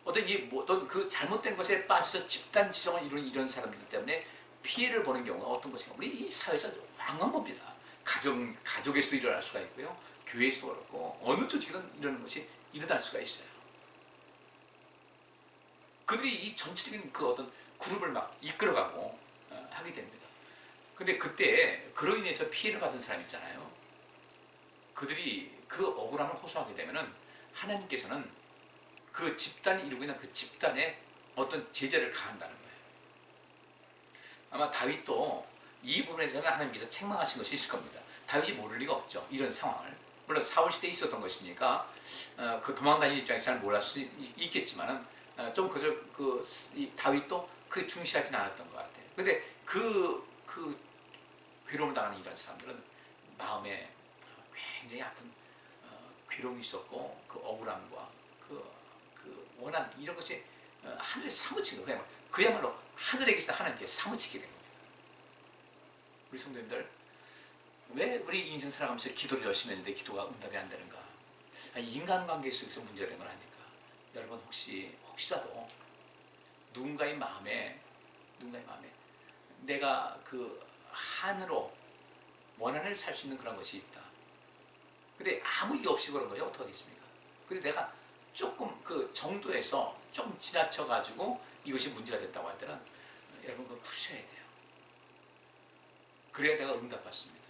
어떤 그 잘못된 것에 빠져서 집단지성을 이루는 이런 사람들 때문에 피해를 보는 경우가 어떤 것인가? 우리 이 사회에서 왕왕 봅니다. 가족에서도 일어날 수가 있고요. 교회에서도 그렇고 어느 조직이든 이러는 것이 일어날 수가 있어요. 그들이 이 전체적인 그 어떤 그룹을 막 이끌어가고 하게 됩니다. 근데 그때 그로 인해서 피해를 받은 사람이 있잖아요. 그들이 그 억울함을 호소하게 되면은 하나님께서는 그 집단이 이루고 있는 그 집단에 어떤 제재를 가한다는 거예요. 아마 다윗도 이 부분에서는 하나님께서 책망하신 것이 있을 겁니다. 다윗이 모를 리가 없죠. 이런 상황을. 물론 사울 시대에 있었던 것이니까 그 도망다니는 입장에서 잘 몰랐을 수 있겠지만은 좀 다윗도 그게 중시하지는 않았던 것 같아요. 근데 그 괴로움을 당하는 이런 사람들은 마음에 굉장히 아픈 괴로움이 있었고 그 억울함과 그 원한 이런 것이 하늘에 사무친 거예요. 그야말로 하늘에 계신 하나님께 사무치게 된 겁니다. 우리 성도님들, 왜 우리 인생 살아가면서 기도를 열심히 했는데 기도가 응답이 안 되는가? 인간관계 속에서 문제가 된 건 아닐까? 여러분 혹시라도 누군가의 마음에 내가 그 한으로 원한을 살 수 있는 그런 것이 있다. 근데 아무 이유 없이 그런 거죠. 어떡하겠습니까? 근데 내가 조금 그 정도에서 좀 지나쳐가지고 이것이 문제가 됐다고 할 때는 여러분 그거 푸셔야 돼요. 그래야 내가 응답받습니다.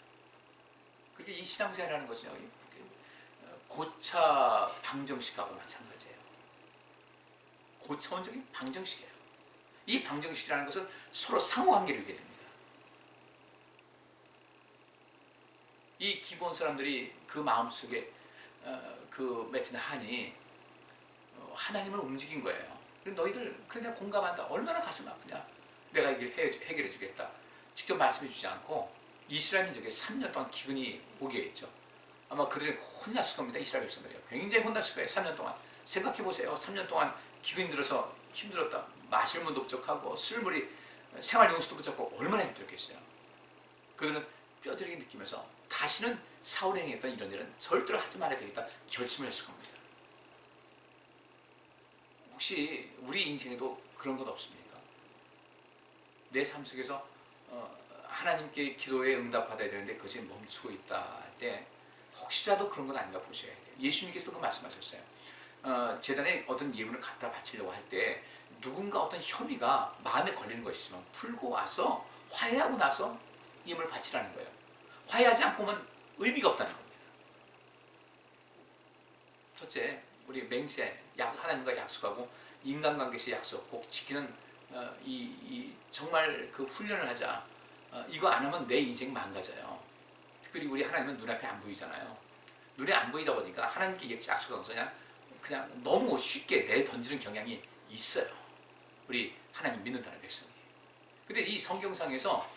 그렇게 이 신앙생활이라는 것은요, 고차 방정식하고 마찬가지예요. 고차원적인 방정식이에요. 이 방정식이라는 것은 서로 상호관계를 이루게 됩니다. 이 기본 사람들이 그 마음속에 그 맺힌 한이 하나님을 움직인 거예요. 너희들 그래 내가 공감한다. 얼마나 가슴 아프냐. 내가 이걸 해결해 주겠다. 직접 말씀해 주지 않고 이스라엘 민족에 3년 동안 기근이 오게 했죠. 아마 그들은 혼났을 겁니다. 이스라엘 백성들이요. 굉장히 혼났을 거예요. 3년 동안. 생각해 보세요. 3년 동안 기근이 들어서 힘들었다. 마실 물도 부족하고 술물이 생활용수도 부족하고 얼마나 힘들었겠어요. 그들은 뼈저리게 느끼면서 다시는 사울이 행했던 이런 일은 절대로 하지 말아야 되겠다 결심을 했을 겁니다. 혹시 우리 인생에도 그런 것 없습니까? 내 삶 속에서 하나님께 기도에 응답받아야 되는데 그것이 멈추고 있다 할 때 혹시라도 그런 건 아닌가 보셔야 돼요. 예수님께서 그 말씀하셨어요. 재단에 어떤 예물을 갖다 바치려고 할 때 누군가 어떤 혐의가 마음에 걸리는 것이 있으면 풀고 와서 화해하고 나서 예물을 바치라는 거예요. 화해하지 않고 오면 의미가 없다는 겁니다. 첫째, 우리 맹세, 하나님과 약속하고 인간관계에서 약속 꼭 지키는 정말 그 훈련을 하자. 이거 안 하면 내 인생 망가져요. 특별히 우리 하나님은 눈앞에 안 보이잖아요. 눈에 안 보이다 보니까 하나님께 약속한 것은 그냥 너무 쉽게 내던지는 경향이 있어요. 우리 하나님 믿는다는 백성이. 근데 이 성경상에서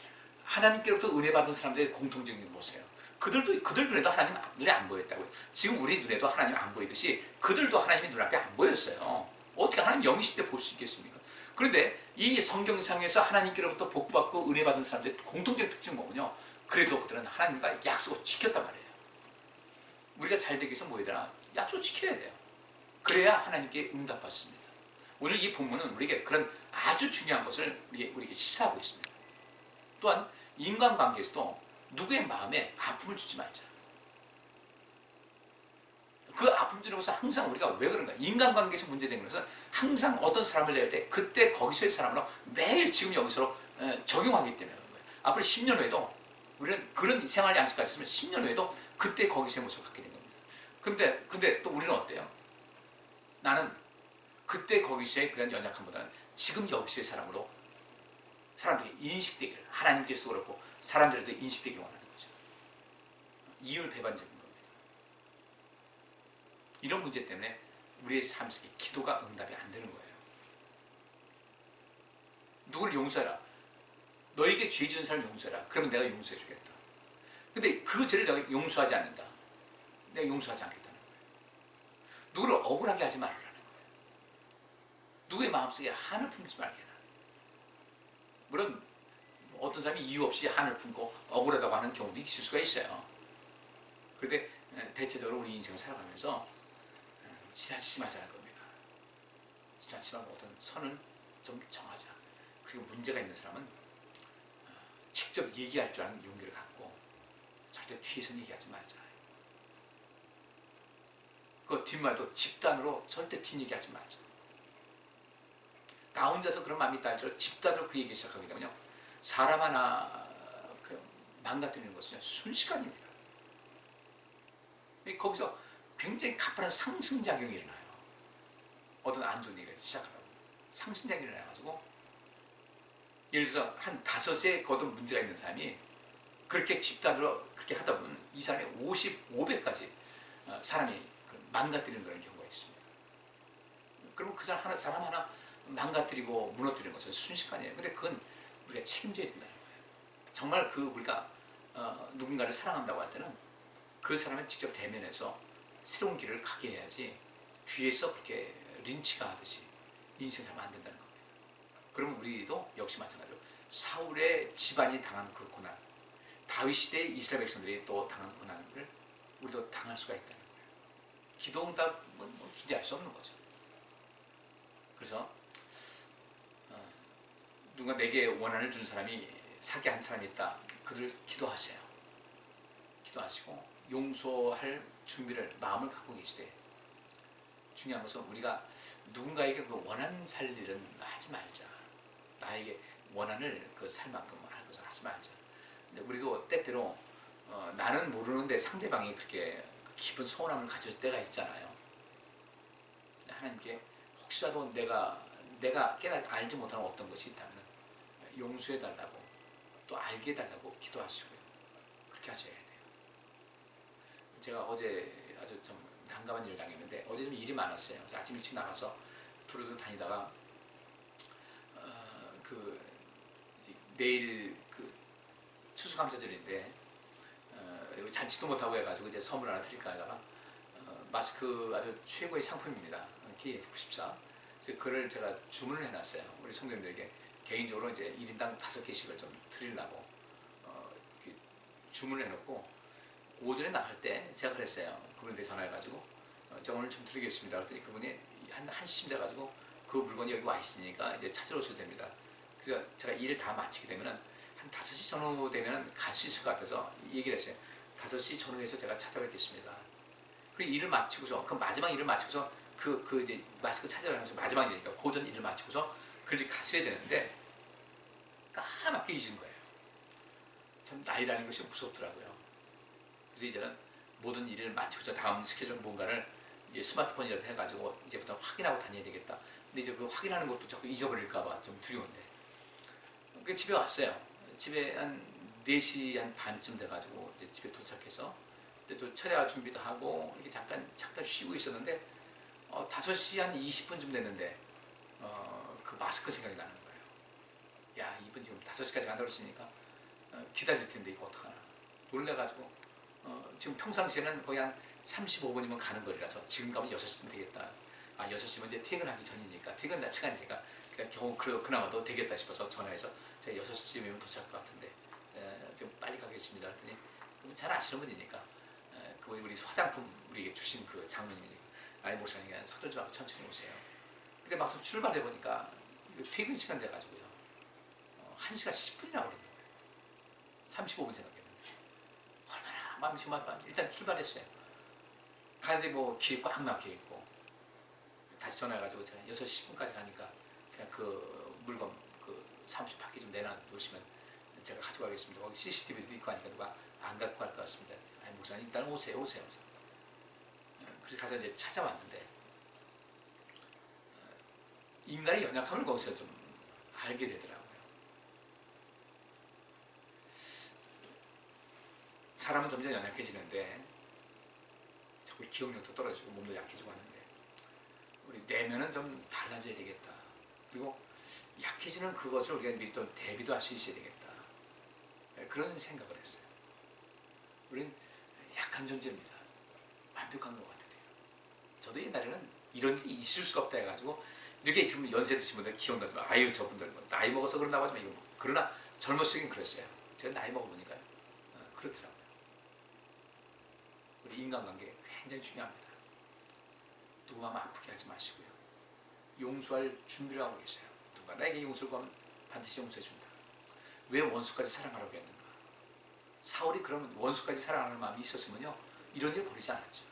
하나님께로부터 은혜 받은 사람들의 공통적인 걸 보세요. 그들 눈에도 하나님 눈에 안 보였다고요. 지금 우리 눈에도 하나님 안 보이듯이 그들도 하나님의 눈앞에 안 보였어요. 어떻게 하나님 영이실 때 볼 수 있겠습니까? 그런데 이 성경상에서 하나님께로부터 복받고 은혜 받은 사람들의 공통적인 특징은 뭐군요? 그래도 그들은 하나님과 약속을 지켰단 말이에요. 우리가 잘 되기 위해서 뭐 해야 되나? 약속 지켜야 돼요. 그래야 하나님께 응답받습니다. 오늘 이 본문은 우리에게 그런 아주 중요한 것을 우리에게 시사하고 있습니다. 또한 인간관계에서도 누구의 마음에 아픔을 주지 말자. 그 아픔 주는 것은 항상 우리가 왜 그런가? 인간관계에서 문제된 것은 항상 어떤 사람을 대할 때 그때 거기서의 사람으로 매일 지금 여기서 적용하기 때문에 그런 거예요. 앞으로 10년 후에도 우리는 그런 생활 양식까지 있으면 10년 후에도 그때 거기서의 모습을 갖게 된 겁니다. 근데 또 우리는 어때요? 나는 그때 거기서의 그런 연약함보다는 지금 여기서의 사람으로 사람들이 인식되기를, 하나님께서도 그렇고 사람들에도 인식되기를 원하는 거죠. 이율배반적인 겁니다. 이런 문제 때문에 우리의 삶 속에 기도가 응답이 안 되는 거예요. 누구를 용서해라. 너에게 죄 지은 사람 용서해라. 그러면 내가 용서해 주겠다. 근데 그 죄를 내가 용서하지 않는다. 내가 용서하지 않겠다는 거예요. 누구를 억울하게 하지 말아라는 거예요. 누구의 마음속에 한을 품지 말게 해라. 물론 어떤 사람이 이유 없이 한을 품고 억울하다고 하는 경우도 있을 수가 있어요. 그런데 대체적으로 우리 인생을 살아가면서 지나치지 말자는 겁니다. 지나치지 말고 어떤 선을 좀 정하자. 그리고 문제가 있는 사람은 직접 얘기할 줄 아는 용기를 갖고 절대 뒤에서 얘기하지 말자. 그 뒷말도 집단으로 절대 뒷얘기하지 말자. 나 혼자서 그런 마음이 있다 할지라도 집단으로 그 얘기 시작하게 되면요. 사람 하나 망가뜨리는 것은 순식간입니다. 거기서 굉장히 가파른 상승작용이 일어나요. 어떤 안 좋은 얘기를 시작하라고. 상승작용이 일어나가지고 예를 들어서 한 5에 거둔 문제가 있는 사람이 그렇게 집단으로 그렇게 하다 보면 이 사람이 500까지 사람이 망가뜨리는 그런 경우가 있습니다. 그러면 그 사람 하나 망가뜨리고 무너뜨리는 것은 순식간이에요. 근데 그건 우리가 책임져야 된다는 거예요. 정말 우리가 누군가를 사랑한다고 할 때는 그 사람을 직접 대면해서 새로운 길을 가게 해야지 뒤에서 그렇게 린치가 하듯이 인생 살면 안 된다는 겁니다. 그러면 우리도 역시 마찬가지로 사울의 집안이 당한 그 고난, 다윗 시대의 이스라엘 백성들이 또 당한 고난을 우리도 당할 수가 있다는 거예요. 기도응답은 뭐 기대할 수 없는 거죠. 그래서 누가 내게 원한을 준 사람이 사기 한 사람이 있다. 그를 기도하세요. 기도하시고 용서할 준비를 마음을 갖고 계시되, 중요한 것은 우리가 누군가에게 그 원한 살 일은 하지 말자. 나에게 원한을 그 살 만큼 할 것을 하지 말자. 근데 우리도 때때로 나는 모르는데 상대방이 그렇게 깊은 서운함을 가질 때가 있잖아요. 하나님께 혹시라도 내가 알지 못하는 어떤 것이 있다면 용서해달라고, 또 알게 해달라고 기도하시고요. 그렇게 하셔야 돼요. 제가 어제 아주 좀 난감한 일을 당했는데, 어제 좀 일이 많았어요. 그래서 아침 일찍 나가서 두루두루 다니다가 내일 그 추수감사절인데 잔치도 못하고 해가지고 이제 선물 하나 드릴까 하다가 마스크 아주 최고의 상품입니다. KF94. 그래서 그걸 제가 주문을 해놨어요. 우리 성도님들에게 개인적으로 이제 1인당 5개씩을 좀 드리려고 주문을 해놓고, 오전에 나갈 때 제가 그랬어요. 그분한테 전화해가지고 제가 오늘 좀 드리겠습니다. 그랬더니 그분이 한 1시쯤 돼가지고 그 물건이 여기 와 있으니까 이제 찾으러 오셔도 됩니다. 그래서 제가 일을 다 마치게 되면은 한 5시 전후 되면은 갈 수 있을 것 같아서 얘기를 했어요. 5시 전후에서 제가 찾아뵙겠습니다. 그리고 일을 마치고서, 그 마지막 일을 마치고서 그 이제 마스크 찾으라는 것이 마지막 일이니까 고전 일을 마치고서 그를 갔어야 되는데 까맣게 잊은 거예요. 참 나이라는 것이 무섭더라고요. 그래서 이제는 모든 일을 마치고서 다음 스케줄 뭔가를 이제 스마트폰이라도 해가지고 이제부터 확인하고 다녀야 되겠다. 근데 이제 그 확인하는 것도 자꾸 잊어버릴까봐 좀 두려운데. 그 집에 왔어요. 집에 한 4시 한 반쯤 돼가지고 이제 집에 도착해서 이제 좀 철야 준비도 하고 이렇게 잠깐 쉬고 있었는데 5시 한 20분쯤 됐는데 그 마스크 생각이 나는 거예요. 야, 이분 지금 5시까지 간다고 했으니까 기다릴 텐데 이거 어떡하나. 놀래가지고 지금 평상시에는 거의 한 35분이면 가는 거리라서 지금 가면 6시면 되겠다. 6시면 이제 퇴근하기 전이니까, 퇴근 시간이니까 그냥 겨우 그나마도 되겠다 싶어서 전화해서 제가 6시쯤이면 도착할 것 같은데 지금 빨리 가겠습니다. 그랬더니 잘 아시는 분이니까 그분이 우리 화장품 우리에게 주신 그 장로님이니까, 아니 목사님 서둘지 말고 천천히 오세요. 근데 막상 출발해보니까 퇴근 시간 돼가지고요 1시간 10분이나 걸리는 거예요. 35분 생각했는데 얼마나 마음이 심할까. 일단 출발했어요. 가는데 뭐 길이 꽉 막혀있고, 다시 전화해가지고 제가 6시 10분까지 가니까 그냥 그 물건 그 사무실 밖에 좀 내놔놓으시면 제가 가져가겠습니다. 거기 CCTV도 있고 하니까 누가 안 갖고 갈 것 같습니다. 아니 목사님 일단 오세요. 그래서 가서 이제 찾아왔는데 인간의 연약함을 거기서 좀 알게 되더라고요. 사람은 점점 연약해지는데 자꾸 기억력도 떨어지고 몸도 약해지고 하는데, 우리 내면은 좀 달라져야 되겠다. 그리고 약해지는 그것을 우리가 미리 또 대비도 할 수 있어야 되겠다. 그런 생각을 했어요. 우리는 약한 존재입니다. 완벽한 것 같아요. 저도 옛날에는 이런 일이 있을 수가 없다 해가지고 이렇게 지금 연세 드신 분들 기억나지만 아유 저분들 뭐 나이 먹어서 그런다고 하지만 이거 뭐. 그러나 젊었을 땐 그랬어요. 제가 나이 먹어보니까요 그렇더라고요. 우리 인간관계 굉장히 중요합니다. 누구 마음 아프게 하지 마시고요. 용서할 준비를 하고 계세요. 누가 나에게 용서를 구하면 반드시 용서해준다. 왜 원수까지 사랑하라고 했는가? 사울이 그러면 원수까지 사랑하는 마음이 있었으면요 이런 일을 벌이지 않았죠.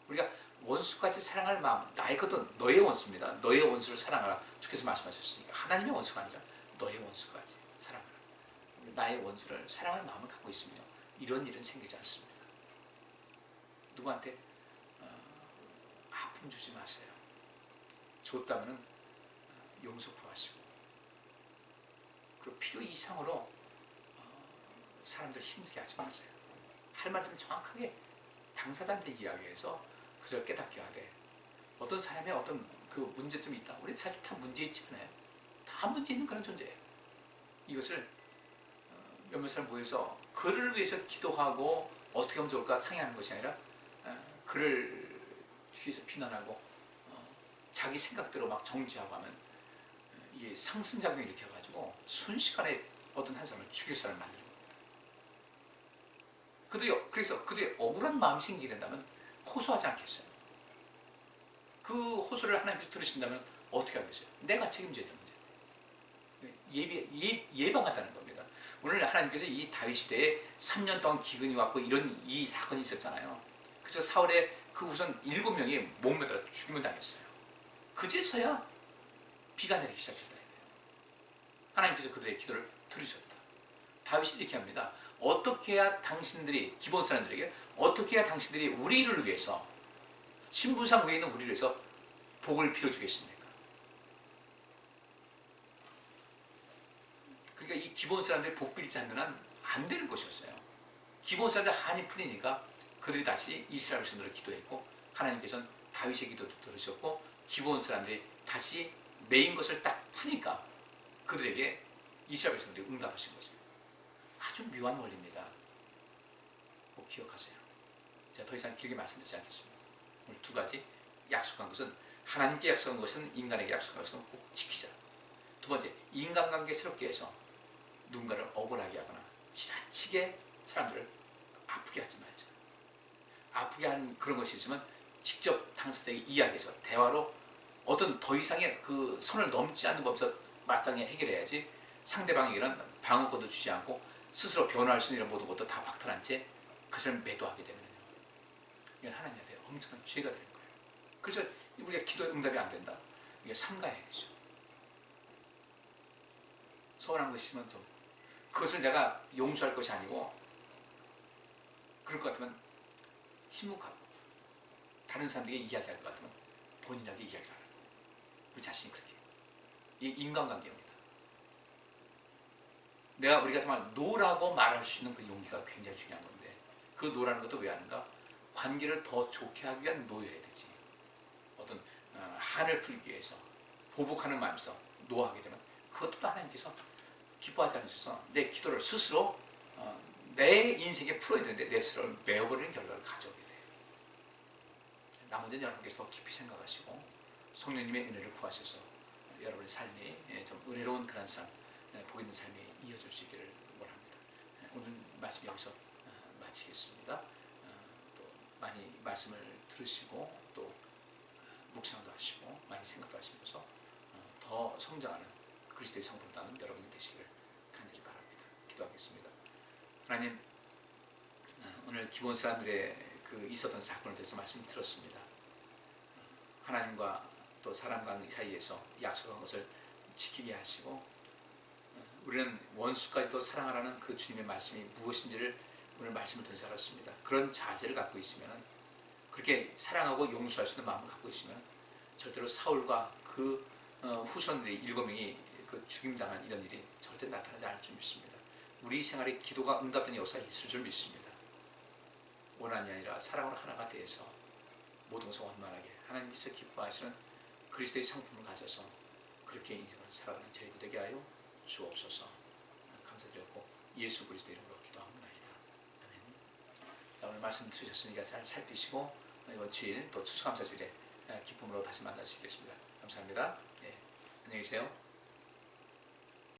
우리가 원수까지 사랑할 마음, 나의 것도 너의 원수입니다. 너의 원수를 사랑하라. 주께서 말씀하셨으니까 하나님의 원수가 아니라 너의 원수까지 사랑하라. 나의 원수를 사랑할 마음을 갖고 있으며 이런 일은 생기지 않습니다. 누구한테 아픔 주지 마세요. 줬다면 용서 구하시고, 그리고 필요 이상으로 사람들 힘들게 하지 마세요. 할 말씀 정확하게 당사자한테 이야기해서 그걸 깨닫게 하되, 어떤 사람의 어떤 그 문제점이 있다. 우리 사실 다 문제 있지 않아요? 다 문제 있는 그런 존재예요. 이것을 몇몇 사람 모여서 그를 위해서 기도하고 어떻게 하면 좋을까 상의하는 것이 아니라 그를 뒤에서 비난하고 자기 생각대로 막 정지하고 하면 이게 상승작용을 일으켜가지고 순식간에 어떤 한 사람을 죽일 사람을 만드는 겁니다. 그래서 그들이 억울한 마음이 생기게 된다면 호소하지 않겠어요? 그 호소를 하나님께서 들으신다면 어떻게 하겠어요? 내가 책임져야 되는 문제. 예방하자는 겁니다. 오늘 하나님께서 이 다윗 시대에 3년 동안 기근이 왔고 이런 이 사건이 있었잖아요. 그래서 사울의 그 후손 7명이 목매달아 죽임을 당했어요. 그제서야 비가 내리기 시작했다. 하나님께서 그들의 기도를 들으셨다. 다윗이 이렇게 합니다. 어떻게 해야 당신들이, 기본 사람들에게 어떻게 해야 당신들이 우리를 위해서, 신분상 위에 있는 우리를 위해서 복을 빌어주겠습니까? 그러니까 이 기본 사람들이 복 빌지 않는 한 안 되는 것이었어요. 기본 사람들 한이 풀리니까 그들이 다시 이스라엘 백성들을 기도했고, 하나님께서는 다윗의 기도도 들으셨고, 기본 사람들이 다시 메인 것을 딱 푸니까 그들에게 이스라엘 백성들이 응답하신 거죠. 아주 묘한 원리입니다. 꼭 기억하세요. 제가 더 이상 길게 말씀드리지 않겠습니다. 오늘 두 가지. 약속한 것은, 하나님께 약속한 것은, 인간에게 약속한 것은 꼭 지키자. 두 번째, 인간관계 새롭게 해서 누군가를 억울하게 하거나 지나치게 사람들을 아프게 하지 말자. 아프게 하는 그런 것이 있으면 직접 당사자에게 이야기해서 대화로 어떤 더 이상의 그 선을 넘지 않는 법에서 마땅히 해결해야지, 상대방에게는 방어권도 주지 않고 스스로 변화할 수 있는 모든 것도 다 박탈한 채 그것을 매도하게 되면요, 이건 하나님한테 엄청난 죄가 되는 거예요. 그래서 우리가 기도에 응답이 안 된다. 이게 삼가해야 되죠. 서운한 것이 있으면 좀 그것을 내가 용서할 것이 아니고, 그럴 것 같으면 침묵하고 다른 사람들에게 이야기할 것 같으면 본인에게 이야기를 하라고. 우리 자신이 그렇게. 이게 인간관계입니다. 우리가 정말 노라고 말할 수 있는 그 용기가 굉장히 중요한 건데, 그 노라는 것도 왜 하는가? 관계를 더 좋게 하기 위한 노여야 되지. 어떤 한을 풀기 위해서 보복하는 마음에서 노하게 되면 그것도 또 하나님께서 기뻐하지 않으셔서 내 기도를 스스로 내 인생에 풀어야 되는데 내 스스로를 메워버리는 결과를 가져오게 돼요. 나머지는 여러분께서 더 깊이 생각하시고 성령님의 은혜를 구하셔서 여러분의 삶이 좀 은혜로운 그런 삶, 복 있는 삶이 이어질 수 있기를 원합니다. 오늘 말씀 여기서 마치겠습니다. 또 많이 말씀을 들으시고 또 묵상도 하시고 많이 생각도 하시면서 더 성장하는 그리스도의 성품을 따는 여러분이 되시기를 간절히 바랍니다. 기도하겠습니다. 하나님, 오늘 기본 사람들의 그 있었던 사건을 대해서 말씀 들었습니다. 하나님과 또 사람과 사이에서 약속한 것을 지키게 하시고, 우리는 원수까지도 사랑하라는 그 주님의 말씀이 무엇인지를 오늘 말씀을 통해서 알았습니다. 그런 자세를 갖고 있으면, 그렇게 사랑하고 용서할 수 있는 마음을 갖고 있으면 절대로 사울과 그 후손들이 7명이 그 죽임당한 이런 일이 절대 나타나지 않을 줄 믿습니다. 우리 생활에 기도가 응답된 역사가 있을 줄 믿습니다. 원한이 아니라 사랑으로 하나가 되어서 모든 것을 원만하게 하나님께서 기뻐하시는 그리스도의 성품을 가져서 그렇게 인생을 살아가는 저희도 되게 하여 주옵소서. 감사드렸고 예수 그리스도 이름으로 기도합니다이다. 아멘. 자, 오늘 말씀 들으셨으니까 잘 살피시고 이번 주일 또 추수감사주일에 기쁨으로 다시 만나시겠습니다. 감사합니다. 네, 안녕히 계세요.